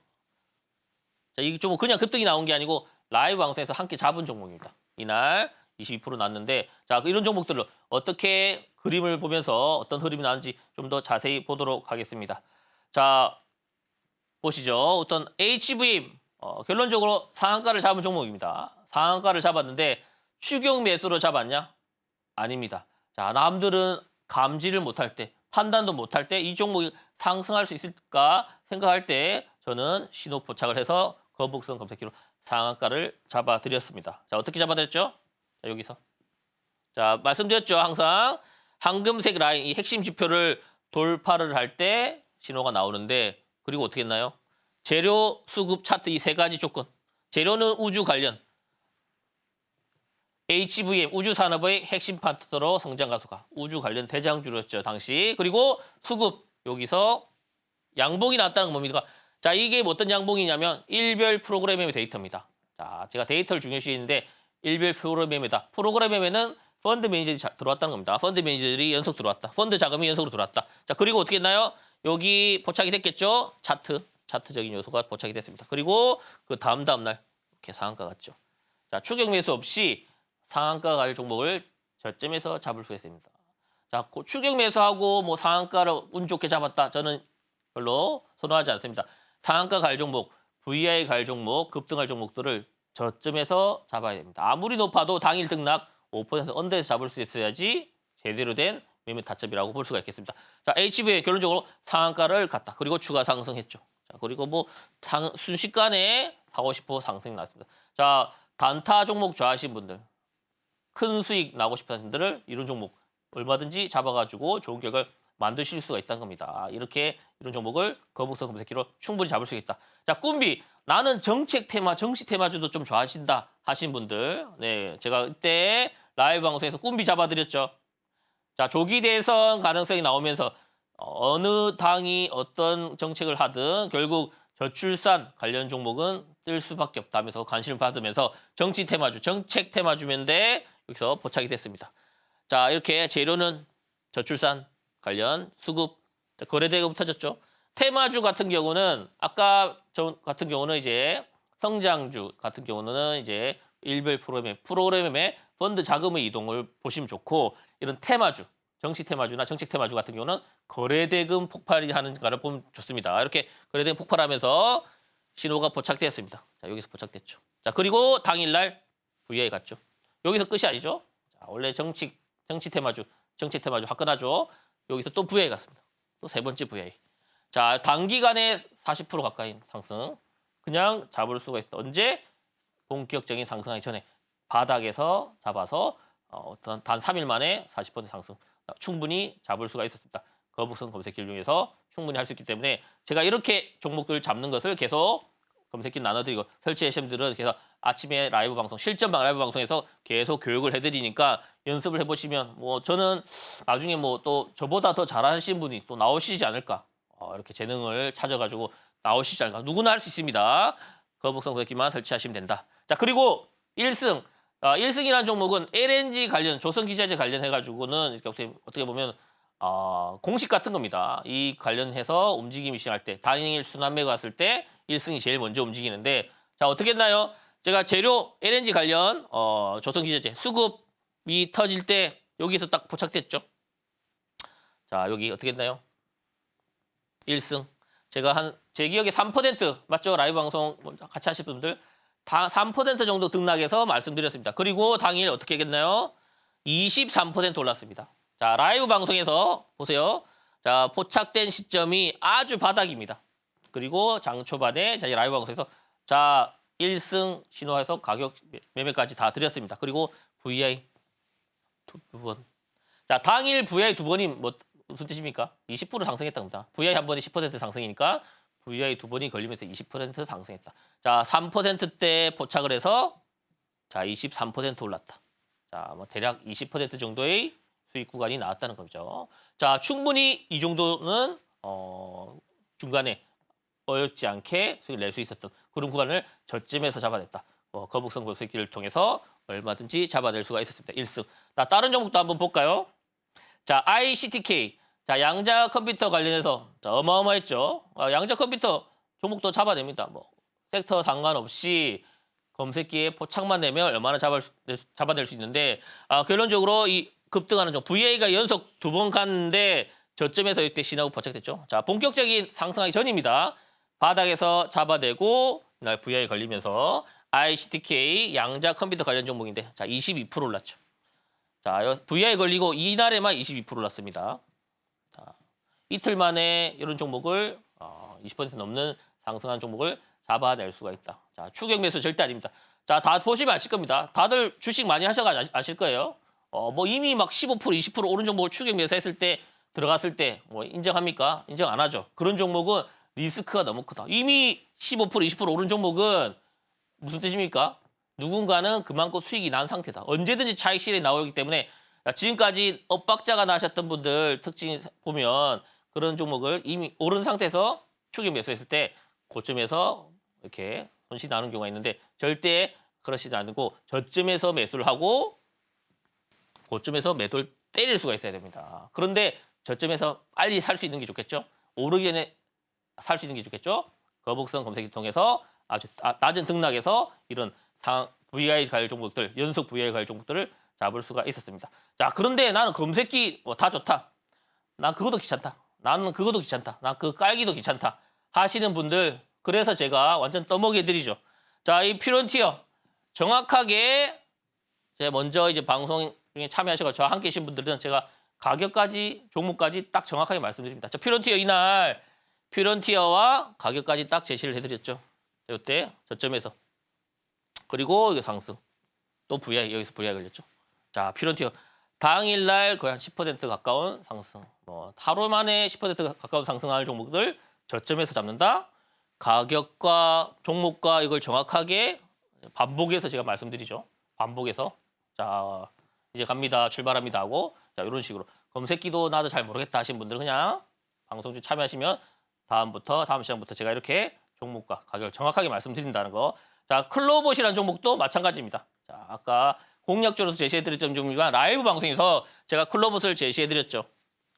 자, 이 종목 그냥 급등이 나온 게 아니고 라이브 방송에서 함께 잡은 종목입니다. 이날 22% 났는데, 자, 이런 종목들로 어떻게 그림을 보면서 어떤 흐름이 나는지 좀 더 자세히 보도록 하겠습니다. 자, 보시죠. 어떤 HVM 결론적으로 상한가를 잡은 종목입니다. 상한가를 잡았는데 추격 매수로 잡았냐? 아닙니다. 자, 남들은 감지를 못할 때, 판단도 못할 때 이 종목이 상승할 수 있을까 생각할 때 저는 신호 포착을 해서 거북선 검색기로 상한가를 잡아드렸습니다. 자, 어떻게 잡아드렸죠? 자, 여기서. 자, 말씀드렸죠. 항상 황금색 라인, 이 핵심 지표를 돌파를 할 때 신호가 나오는데, 그리고 어떻게 했나요? 재료, 수급, 차트 이 세 가지 조건. 재료는 우주 관련. HVM 우주산업의 핵심 파트너로 성장 가속화. 우주 관련 대장주였죠, 당시. 그리고 수급 여기서 양봉이 나왔다는 건 뭡니까? 자, 이게 어떤 양봉이냐면 일별 프로그램의 데이터입니다. 자, 제가 데이터를 중요시했는데 일별 프로그램입니다. 프로그램에는 펀드 매니저들이 들어왔다는 겁니다. 펀드 매니저들이 연속 들어왔다. 펀드 자금이 연속으로 들어왔다. 자, 그리고 어떻게 했나요? 여기 포착이 됐겠죠? 차트적인 요소가 포착이 됐습니다. 그리고 그 다음 날 이렇게 상한가 갔죠. 자, 추격 매수 없이 상한가 갈 종목을 저점에서 잡을 수 있습니다. 자, 추격 매수하고 뭐 상한가를 운 좋게 잡았다. 저는 별로 선호하지 않습니다. 상한가 갈 종목, VI 갈 종목, 급등할 종목들을 저점에서 잡아야 됩니다. 아무리 높아도 당일 등락 5% 언더에서 잡을 수 있어야지 제대로 된 매매 타점이라고 볼 수가 있겠습니다. 자, HVA 결론적으로 상한가를 갔다. 그리고 추가 상승했죠. 자, 그리고 뭐 순식간에 40~50% 상승이 났습니다. 자, 단타 종목 좋아하시는 분들, 큰 수익 나고 싶은 분들을 이런 종목 얼마든지 잡아가지고 좋은 결과를 만드실 수가 있다는 겁니다. 이렇게 이런 종목을 거북선 검색기로 충분히 잡을 수 있다. 자, 꿈비 나는 정책 테마, 정치 테마주도 좀 좋아하신다 하신 분들, 네, 제가 이때 라이브 방송에서 꿈비 잡아드렸죠. 자, 조기 대선 가능성이 나오면서 어느 당이 어떤 정책을 하든 결국 저출산 관련 종목은 뜰 수밖에 없다면서 관심을 받으면서 정치 테마주, 정책 테마주면데 여기서 포착이 됐습니다. 자, 이렇게 재료는 저출산 관련 수급 거래대금 터졌죠. 테마주 같은 경우는 아까 저 같은 경우는 이제 성장주 같은 경우는 이제 일별 프로그램의 펀드 자금의 이동을 보시면 좋고, 이런 테마주, 정치 테마주나 정책 테마주 같은 경우는 거래대금 폭발이 하는가를 보면 좋습니다. 이렇게 거래대금 폭발하면서 신호가 포착됐습니다. 자, 여기서 포착됐죠. 자, 그리고 당일날 VI 갔죠. 여기서 끝이 아니죠. 자, 원래 정치 테마주, 정책 테마주 화끈하죠. 여기서 또 VI 갔습니다. 또 세 번째 VI. 자, 단기간에 40% 가까이 상승. 그냥 잡을 수가 있어. 언제? 본격적인 상승하기 전에 바닥에서 잡아서 어떤 단 3일 만에 40% 상승. 충분히 잡을 수가 있었습니다. 거북선 검색길 중에서 충분히 할 수 있기 때문에 제가 이렇게 종목들 잡는 것을 계속 검색길 나눠드리고, 설치하신 분들은 계속 아침에 라이브 방송, 실전방 라이브 방송에서 계속 교육을 해드리니까 연습을 해보시면 뭐 저는 나중에 뭐 또 저보다 더 잘하신 분이 또 나오시지 않을까, 이렇게 재능을 찾아가지고 나오시지 않을까. 누구나 할 수 있습니다. 거북선 검색기만 설치하시면 된다. 자, 그리고 1승. 1승이라는 종목은 LNG 관련, 조선기자재 관련해가지고는 어떻게 보면 공식 같은 겁니다. 이 관련해서 움직임이 시작할 때, 당일 순환매가 왔을 때 1승이 제일 먼저 움직이는데, 자, 어떻게 했나요? 제가 재료 LNG 관련 조선기자재 수급이 터질 때 여기서 딱 포착됐죠. 자, 여기 어떻게 했나요? 1승. 제가 제 기억에 3% 맞죠? 라이브 방송 같이 하실 분들 다 3% 정도 등락해서 말씀드렸습니다. 그리고 당일 어떻게 했나요? 23% 올랐습니다. 자, 라이브 방송에서 보세요. 자, 포착된 시점이 아주 바닥입니다. 그리고 장 초반에 저희 라이브 방송에서 자, 1승 신호해서 가격 매매까지 다 드렸습니다. 그리고 VI 두 번. 자, 당일 VI 두 번이 무슨 뜻입니까? 20% 상승했다는 겁니다. VI 한 번에 10% 상승이니까 VI 두 번이 걸리면서 20% 상승했다. 자, 3%대 포착을 해서 자, 23% 올랐다. 자, 뭐 대략 20% 정도의 수익 구간이 나왔다는 거죠. 자, 충분히 이 정도는 중간에 어렵지 않게 수익을 낼 수 있었던 그런 구간을 저점에서 잡아냈다. 거북선 검색기를 통해서 얼마든지 잡아낼 수가 있었습니다. 1승. 자, 다른 종목도 한번 볼까요? 자, ICTK. 자, 양자 컴퓨터 관련해서 자, 어마어마했죠. 양자 컴퓨터 종목도 잡아냅니다. 뭐 섹터 상관없이 검색기에 포착만 내면 얼마나 잡아낼 수 있는데, 결론적으로 이 급등하는 종 VA가 연속 2번 갔는데 저점에서 이때 신호가 포착됐죠. 자, 본격적인 상승하기 전입니다. 바닥에서 잡아내고 이날 VA에 걸리면서 ICTK 양자 컴퓨터 관련 종목인데 자, 22% 올랐죠. 자, VA에 걸리고 이날에만 22% 올랐습니다. 자, 이틀 만에 이런 종목을 20% 넘는 상승한 종목을 잡아낼 수가 있다. 자, 추격 매수 절대 아닙니다. 자, 다 보시면 아실 겁니다. 다들 주식 많이 하셔가지고 아실 거예요. 뭐 이미 막 15%, 20% 오른 종목을 추격 매수했을 때 들어갔을 때 뭐 인정합니까? 인정 안 하죠. 그런 종목은 리스크가 너무 크다. 이미 15%, 20% 오른 종목은 무슨 뜻입니까? 누군가는 그만큼 수익이 난 상태다. 언제든지 차익 실현이 나오기 때문에 지금까지 엇박자가 나셨던 분들 특징 보면 그런 종목을 이미 오른 상태에서 추격 매수했을 때 고점에서 이렇게 손실이 나는 경우가 있는데 절대 그러시지 않고 저점에서 매수를 하고 고점에서 매도를 때릴 수가 있어야 됩니다. 그런데 저점에서 빨리 살 수 있는 게 좋겠죠. 오르기 전에 살 수 있는 게 좋겠죠. 거북선 검색을 통해서 아주 낮은 등락에서 이런 VI 가열 종목들, 연속 VI 가열 종목들을 잡을 수가 있었습니다. 자, 그런데 나는 검색기 다 좋다. 난 그것도 귀찮다. 나는 그것도 귀찮다. 난 그 깔기도 귀찮다. 하시는 분들, 그래서 제가 완전 떠먹여 드리죠. 자, 이 퓨런티어 정확하게 제가 먼저 이제 방송 중에 참여하시고 저와 함께 계신 분들은 제가 가격까지 종목까지 딱 정확하게 말씀드립니다. 저 퓨런티어 이날 퓨런티어와 가격까지 딱 제시를 해드렸죠. 이때 저점에서 그리고 이게 상승 또 VI 여기서 VI 걸렸죠. 자, 퓨런티어 당일날 거의 한 10% 가까운 상승. 뭐 하루 만에 10% 가까운 상승하는 종목들 저점에서 잡는다. 가격과 종목과 이걸 정확하게 반복해서 제가 말씀드리죠. 반복해서 자 이제 갑니다. 출발합니다 하고 자 이런 식으로 검색기도 나도 잘 모르겠다 하신 분들은 그냥 방송 중 참여하시면 다음 시간부터 제가 이렇게 종목과 가격을 정확하게 말씀드린다는 거. 자, 클로봇이라는 종목도 마찬가지입니다. 자, 아까 공략적으로 제시해드렸던 종목이가 라이브 방송에서 제가 클로봇을 제시해드렸죠.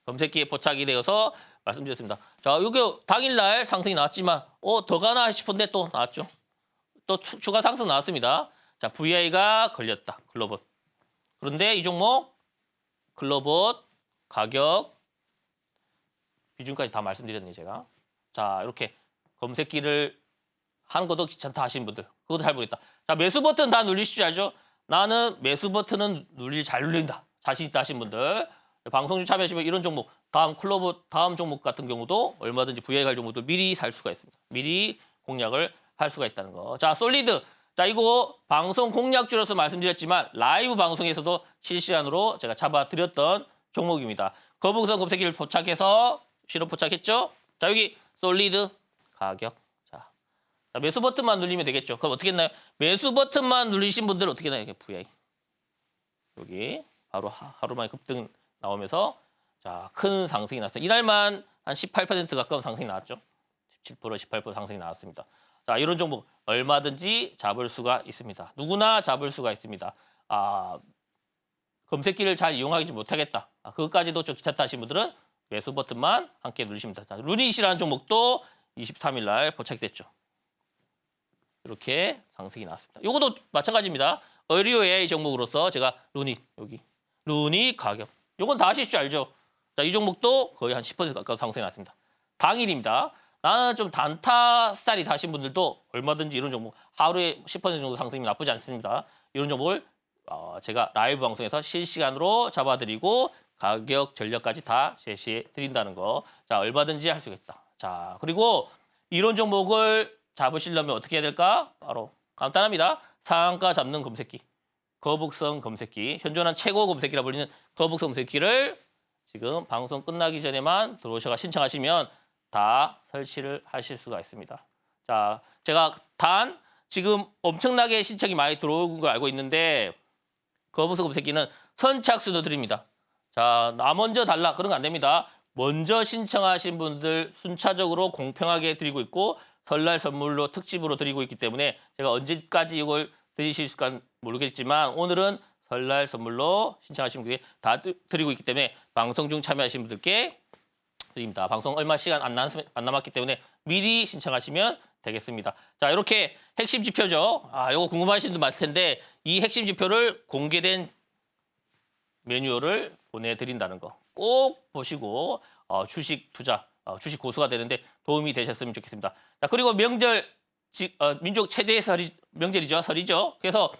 검색기에 포착이 되어서 말씀드렸습니다. 자, 이게 당일날 상승이 나왔지만 더 가나 싶은데 또 나왔죠. 또 추가 상승 나왔습니다. 자, VI가 걸렸다. 클로봇. 그런데 이 종목 클로봇 가격 비중까지 다 말씀드렸네요, 제가. 자, 이렇게 검색기를 하는 것도 귀찮다 하시는 분들, 그것도 잘 모르겠다. 자, 매수 버튼 다 누리시죠, 알죠? 나는 매수 버튼은 잘 눌린다. 자신 있다 하시는 분들, 방송 중 참여하시면 이런 종목, 다음 클로봇, 다음 종목 같은 경우도 얼마든지 VI 갈 종목도 미리 살 수가 있습니다. 미리 공략을 할 수가 있다는 거. 자, 솔리드. 자, 이거 방송 공략주로서 말씀드렸지만 라이브 방송에서도 실시간으로 제가 잡아드렸던 종목입니다. 거북선 검색기를 포착해서 실어 포착했죠? 자, 여기 솔리드 가격. 자, 매수 버튼만 누르면 되겠죠. 그럼 어떻게 했나요? 매수 버튼만 누르신 분들 어떻게 했나요? 이게 VI. 여기 바로 하루 만에 급등 나오면서 자, 큰 상승이 나왔어요. 이날만 한 18% 가까운 상승이 나왔죠. 17%, 18% 상승이 나왔습니다. 자, 이런 종목 얼마든지 잡을 수가 있습니다. 누구나 잡을 수가 있습니다. 검색기를 잘 이용하지 못하겠다. 그것까지도 좀 귀찮다 하신 분들은 매수 버튼만 함께 누르시면 됩니다. 루닛이라는 종목도 23일 날 포착됐죠. 이렇게 상승이 나왔습니다. 이것도 마찬가지입니다. 의류 AI 종목으로서 제가 루닛 여기 루닛 가격 이건 다 아실 줄 알죠? 자, 이 종목도 거의 한 10% 가까운 상승이 났습니다. 당일입니다. 나는 좀 단타 스타일이 다신 분들도 얼마든지 이런 종목 하루에 10% 정도 상승이 나쁘지 않습니다. 이런 종목을 제가 라이브 방송에서 실시간으로 잡아드리고 가격 전략까지 다 제시해 드린다는 거. 자, 얼마든지 할 수 있다. 자, 그리고 이런 종목을 잡으시려면 어떻게 해야 될까? 바로 간단합니다. 상한가 잡는 검색기. 거북선 검색기. 현존한 최고 검색기라 불리는 거북선 검색기를 지금 방송 끝나기 전에만 들어오셔서 신청하시면 다 설치를 하실 수가 있습니다. 자, 제가 지금 엄청나게 신청이 많이 들어온 걸 알고 있는데 거북선 검색기는 선착순도 드립니다. 자, 나 먼저 달라 그런 거 안 됩니다. 먼저 신청하신 분들 순차적으로 공평하게 드리고 있고 설날 선물로 특집으로 드리고 있기 때문에 제가 언제까지 이걸 드리실 수가 모르겠지만 오늘은 설날 선물로 신청하신 분들께 다 드리고 있기 때문에 방송 중 참여하신 분들께 드립니다. 방송 얼마 시간 안 남았기 때문에 미리 신청하시면 되겠습니다. 자, 이렇게 핵심 지표죠. 이거 궁금하신 분들 많을 텐데 이 핵심 지표를 공개된 매뉴얼을 보내드린다는 거 꼭 보시고 주식 투자, 주식 고수가 되는데 도움이 되셨으면 좋겠습니다. 자, 그리고 명절, 민족 최대의 명절이죠. 설이죠. 그래서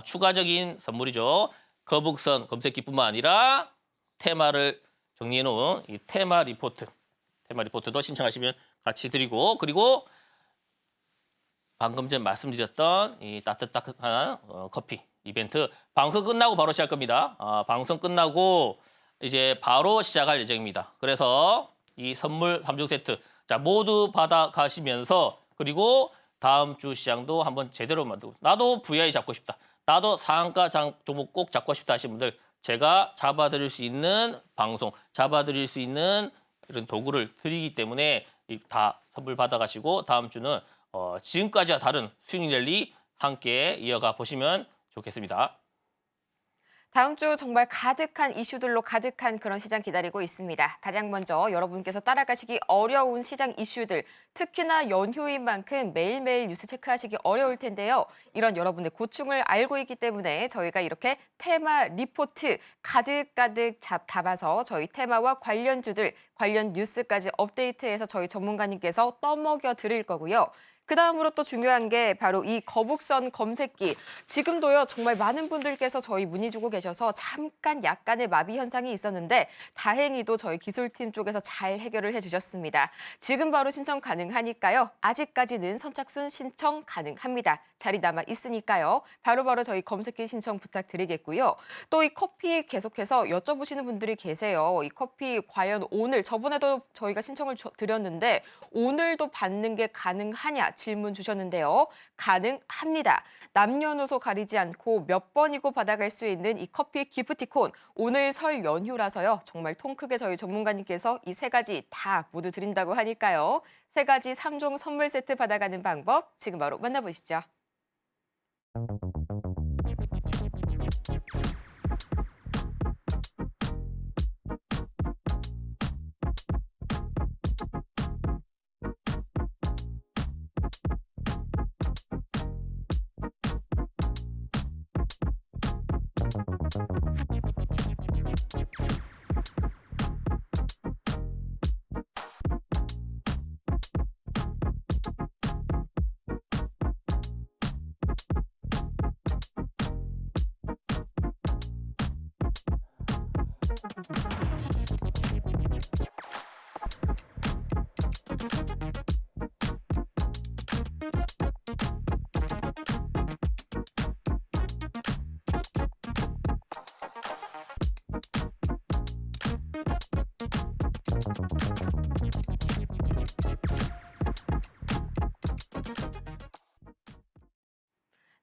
추가적인 선물이죠. 거북선 검색기뿐만 아니라 테마를 정리해놓은 이 테마 리포트도 신청하시면 같이 드리고 그리고 방금 전 말씀드렸던 이 따뜻한 커피 이벤트 방송 끝나고 바로 시작할 겁니다. 방송 끝나고 이제 바로 시작할 예정입니다. 그래서 이 선물 3종 세트 자 모두 받아가시면서 그리고 다음 주 시장도 한번 제대로 만들고 나도 VI 잡고 싶다. 나도 상한가 종목 꼭 잡고 싶다 하시는 분들 제가 잡아드릴 수 있는 방송, 잡아드릴 수 있는 이런 도구를 드리기 때문에 다 선물 받아가시고 다음 주는 지금까지와 다른 수익 랠리 함께 이어가 보시면 좋겠습니다. 다음 주 정말 가득한 이슈들로 가득한 그런 시장 기다리고 있습니다. 가장 먼저 여러분께서 따라가시기 어려운 시장 이슈들, 특히나 연휴인 만큼 매일매일 뉴스 체크하시기 어려울 텐데요. 이런 여러분의 고충을 알고 있기 때문에 저희가 이렇게 테마 리포트 가득가득 담아서 저희 테마와 관련주들, 관련 뉴스까지 업데이트해서 저희 전문가님께서 떠먹여 드릴 거고요. 그 다음으로 또 중요한 게 바로 이 거북선 검색기. 지금도요, 정말 많은 분들께서 저희 문의 주고 계셔서 잠깐 약간의 마비 현상이 있었는데 다행히도 저희 기술팀 쪽에서 잘 해결을 해주셨습니다. 지금 바로 신청 가능하니까요. 아직까지는 선착순 신청 가능합니다. 자리 남아 있으니까요. 바로바로 저희 검색기 신청 부탁드리겠고요. 또 이 커피 계속해서 여쭤보시는 분들이 계세요. 이 커피 과연 오늘, 저번에도 저희가 신청을 드렸는데 오늘도 받는 게 가능하냐 질문 주셨는데요. 가능합니다. 남녀노소 가리지 않고 몇 번이고 받아갈 수 있는 이 커피 기프티콘. 오늘 설 연휴라서요. 정말 통 크게 저희 전문가님께서 이 세 가지 다 모두 드린다고 하니까요. 세 가지 3종 선물 세트 받아가는 방법 지금 바로 만나보시죠.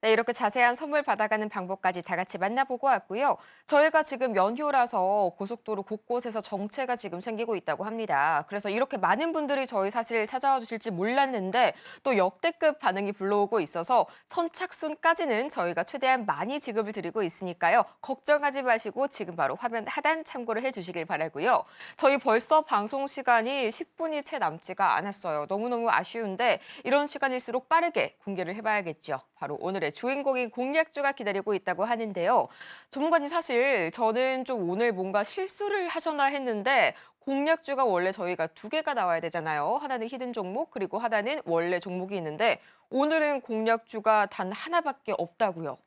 네, 이렇게 자세한 선물 받아가는 방법까지 다 같이 만나보고 왔고요. 저희가 지금 연휴라서 고속도로 곳곳에서 정체가 지금 생기고 있다고 합니다. 그래서 이렇게 많은 분들이 저희 사실 찾아와 주실지 몰랐는데 또 역대급 반응이 불러오고 있어서 선착순까지는 저희가 최대한 많이 지급을 드리고 있으니까요. 걱정하지 마시고 지금 바로 화면 하단 참고를 해주시길 바라고요. 저희 벌써 방송 시간이 10분이 채 남지가 않았어요. 너무너무 아쉬운데 이런 시간일수록 빠르게 공개를 해봐야겠죠. 바로 오늘의 주인공인 공략주가 기다리고 있다고 하는데요. 전문가님 사실 저는 좀 오늘 뭔가 실수를 하셨나 했는데 공략주가 원래 저희가 두 개가 나와야 되잖아요. 하나는 히든 종목 그리고 하나는 원래 종목이 있는데 오늘은 공략주가 단 하나밖에 없다고요.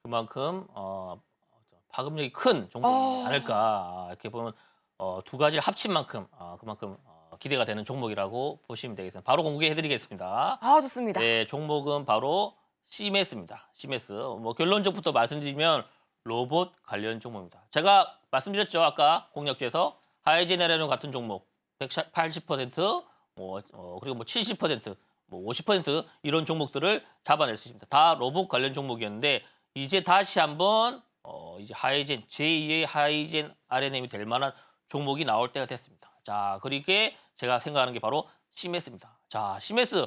그만큼 파급력이 큰 종목이 아닐까 이렇게 보면 두 가지를 합친 만큼 그만큼 기대가 되는 종목이라고 보시면 되겠습니다. 바로 공개해드리겠습니다. 좋습니다. 네, 종목은 바로 시메스입니다. 시메스. 뭐 결론적부터 말씀드리면 로봇 관련 종목입니다. 제가 말씀드렸죠. 아까 공략주에서 하이제네라는 같은 종목 180%, 그리고 뭐 70%, 뭐 50% 이런 종목들을 잡아낼 수 있습니다. 다 로봇 관련 종목이었는데 이제 다시 한번 이제 하이젠 제2의 하이젠 RNM이 될 만한 종목이 나올 때가 됐습니다. 자, 그렇게 제가 생각하는 게 바로 시메스입니다. 자, 시메스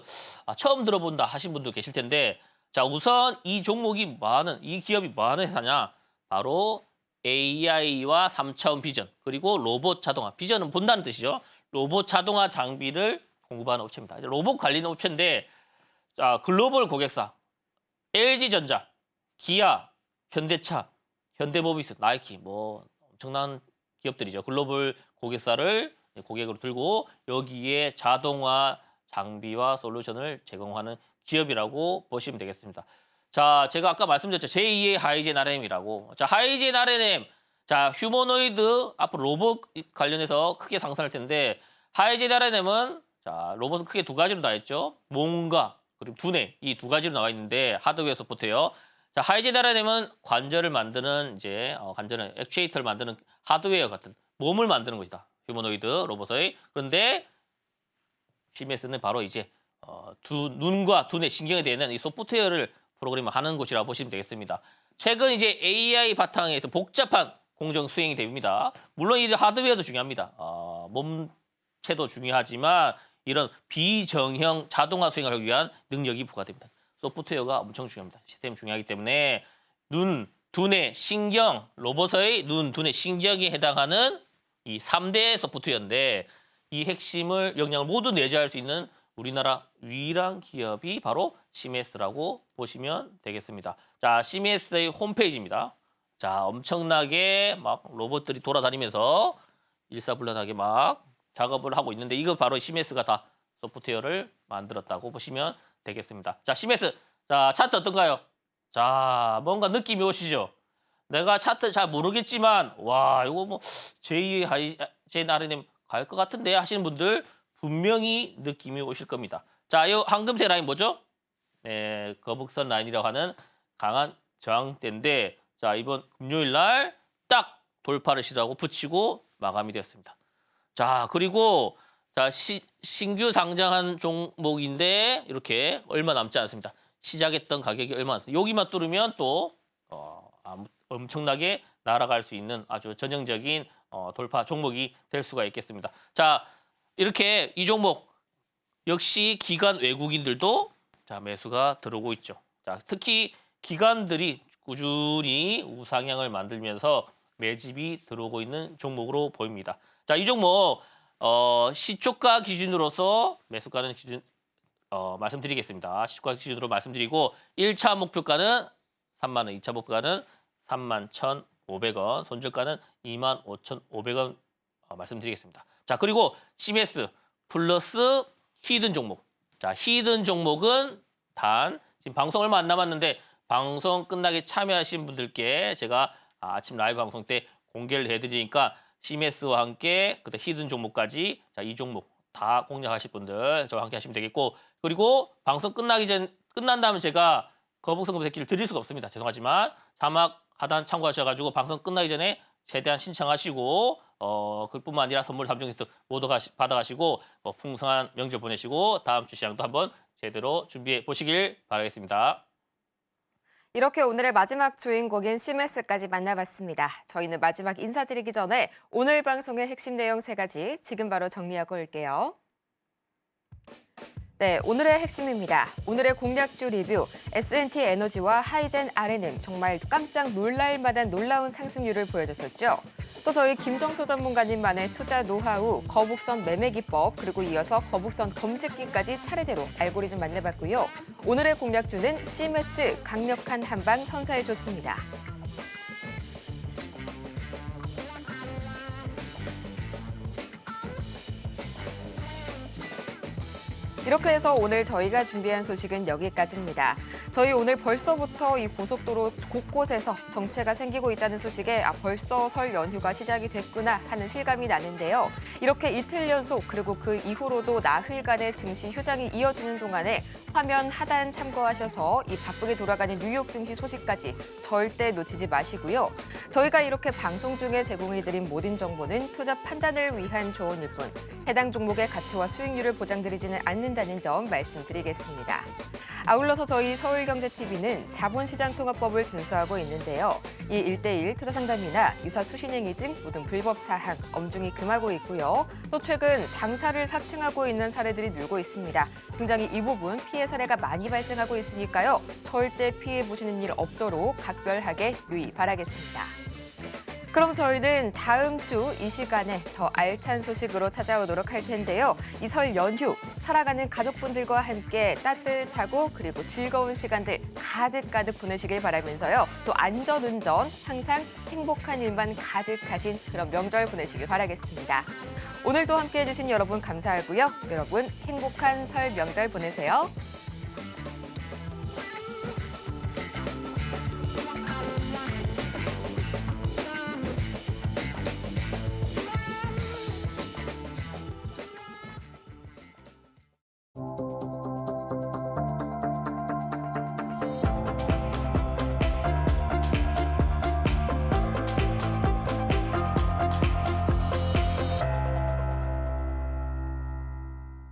처음 들어본다 하신 분도 계실 텐데 자, 우선 이 종목이 이 기업이 뭐 하는 회사냐? 바로 AI와 3차원 비전, 그리고 로봇 자동화. 비전은 본다는 뜻이죠. 로봇 자동화 장비를 공급하는 업체입니다. 로봇 관리는 업체인데, 자, 글로벌 고객사, LG전자, 기아, 현대차, 현대모비스, 나이키, 뭐, 엄청난 기업들이죠. 글로벌 고객사를 고객으로 들고 여기에 자동화 장비와 솔루션을 제공하는 기업이라고 보시면 되겠습니다. 자, 제가 아까 말씀드렸죠. 제2의 하이젠 RM이라고. 자, 하이젠 RM. 자, 휴머노이드 앞으로 로봇 관련해서 크게 상승할 텐데 하이젠 RM은 자, 로봇은 크게 두 가지로 나와 있죠. 몸과 그리고 두뇌 이 두 가지로 나와 있는데 하드웨어 서포트예요. 자, 하이젠 RM은 관절을 만드는 이제 관절은 액추에이터를 만드는 하드웨어 같은 몸을 만드는 것이다. 휴머노이드 로봇의. 그런데 시메스는 바로 이제 눈과 두뇌 신경에 대한 이 소프트웨어를 프로그램을 하는 곳이라고 보시면 되겠습니다. 최근 이제 AI 바탕에서 복잡한 공정 수행이 됩니다. 물론 이 하드웨어도 중요합니다. 몸체도 중요하지만 이런 비정형 자동화 수행을 하기 위한 능력이 부과됩니다. 소프트웨어가 엄청 중요합니다. 시스템이 중요하기 때문에 눈, 두뇌, 신경, 로봇의 눈, 두뇌, 신경에 해당하는 이 3대 소프트웨어인데 이 핵심을 역량을 모두 내재할 수 있는 우리나라 유일한 기업이 바로 시메스라고 보시면 되겠습니다. 자, 시메스의 홈페이지입니다. 자, 엄청나게 막 로봇들이 돌아다니면서 일사불란하게 막 작업을 하고 있는데 이거 바로 시메스가 다 소프트웨어를 만들었다고 보시면 되겠습니다. 자, 시메스. 자, 차트 어떤가요? 자, 뭔가 느낌이 오시죠? 내가 차트 잘 모르겠지만 와, 이거 뭐 제2의 하이젠 RNM 갈 것 같은데 하시는 분들 분명히 느낌이 오실 겁니다. 자, 이 황금색 라인 뭐죠? 네, 거북선 라인이라고 하는 강한 저항대인데 자, 이번 금요일 날 딱 돌파를 시도하고 붙이고 마감이 되었습니다. 자, 그리고 자, 신규 상장한 종목인데 이렇게 얼마 남지 않습니다. 시작했던 가격이 얼마 남습니다. 여기만 뚫으면 또 엄청나게 날아갈 수 있는 아주 전형적인 돌파 종목이 될 수가 있겠습니다. 자, 이렇게 이 종목 역시 기관 외국인들도 자, 매수가 들어오고 있죠. 자, 특히 기관들이 꾸준히 우상향을 만들면서 매집이 들어오고 있는 종목으로 보입니다. 자, 이 종목 시초가 기준으로서 매수가는 기준 말씀드리겠습니다. 시초가 기준으로 말씀드리고 1차 목표가는 3만 원, 2차 목표가는 31,500원, 손절가는 25,500원 말씀드리겠습니다. 자, 그리고 CMS 플러스 히든 종목. 자, 히든 종목은 단 지금 방송 얼마 안 남았는데 방송 끝나게 참여하신 분들께 제가 아침 라이브 방송 때 공개를 해드리니까 CMS와 함께 그때 히든 종목까지 자, 이 종목 다 공략하실 분들 저와 함께 하시면 되겠고 그리고 방송 끝난 다음에 제가 거북선금 새끼를 드릴 수가 없습니다. 죄송하지만 자막 하단 참고하셔가지고 방송 끝나기 전에 최대한 신청하시고 그뿐만 아니라 선물 3종 세트 모두 받아가시고 풍성한 명절 보내시고 다음 주 시장도 한번 제대로 준비해 보시길 바라겠습니다. 이렇게 오늘의 마지막 주인공인 시메스까지 만나봤습니다. 저희는 마지막 인사드리기 전에 오늘 방송의 핵심 내용 3가지 지금 바로 정리하고 올게요. 네, 오늘의 핵심입니다. 오늘의 공략주 리뷰, S&T 에너지와 하이젠 RNM 정말 깜짝 놀랄 만한 놀라운 상승률을 보여줬었죠. 또 저희 김정수 전문가님만의 투자 노하우, 거북선 매매 기법, 그리고 이어서 거북선 검색기까지 차례대로 알고리즘 만나봤고요. 오늘의 공략주는 시메스 강력한 한방 선사해줬습니다. 이렇게 해서 오늘 저희가 준비한 소식은 여기까지입니다. 저희 오늘 벌써부터 이 고속도로 곳곳에서 정체가 생기고 있다는 소식에 벌써 설 연휴가 시작이 됐구나 하는 실감이 나는데요. 이렇게 이틀 연속 그리고 그 이후로도 나흘간의 증시 휴장이 이어지는 동안에 화면 하단 참고하셔서 이 바쁘게 돌아가는 뉴욕 증시 소식까지 절대 놓치지 마시고요. 저희가 이렇게 방송 중에 제공해드린 모든 정보는 투자 판단을 위한 조언일 뿐 해당 종목의 가치와 수익률을 보장드리지는 않는다는 점 말씀드리겠습니다. 아울러서 저희 서울경제TV는 자본시장통합법을 준수하고 있는데요. 이 1:1 투자상담이나 유사 수신행위 등 모든 불법 사항 엄중히 금하고 있고요. 또 최근 당사를 사칭하고 있는 사례들이 늘고 있습니다. 굉장히 이 부분 피해 사례가 많이 발생하고 있으니까요. 절대 피해 보시는 일 없도록 각별하게 유의 바라겠습니다. 그럼 저희는 다음 주 이 시간에 더 알찬 소식으로 찾아오도록 할 텐데요. 이 설 연휴 살아가는 가족분들과 함께 따뜻하고 그리고 즐거운 시간들 가득가득 보내시길 바라면서요. 또 안전운전 항상 행복한 일만 가득하신 그런 명절 보내시길 바라겠습니다. 오늘도 함께해 주신 여러분 감사하고요. 여러분 행복한 설 명절 보내세요.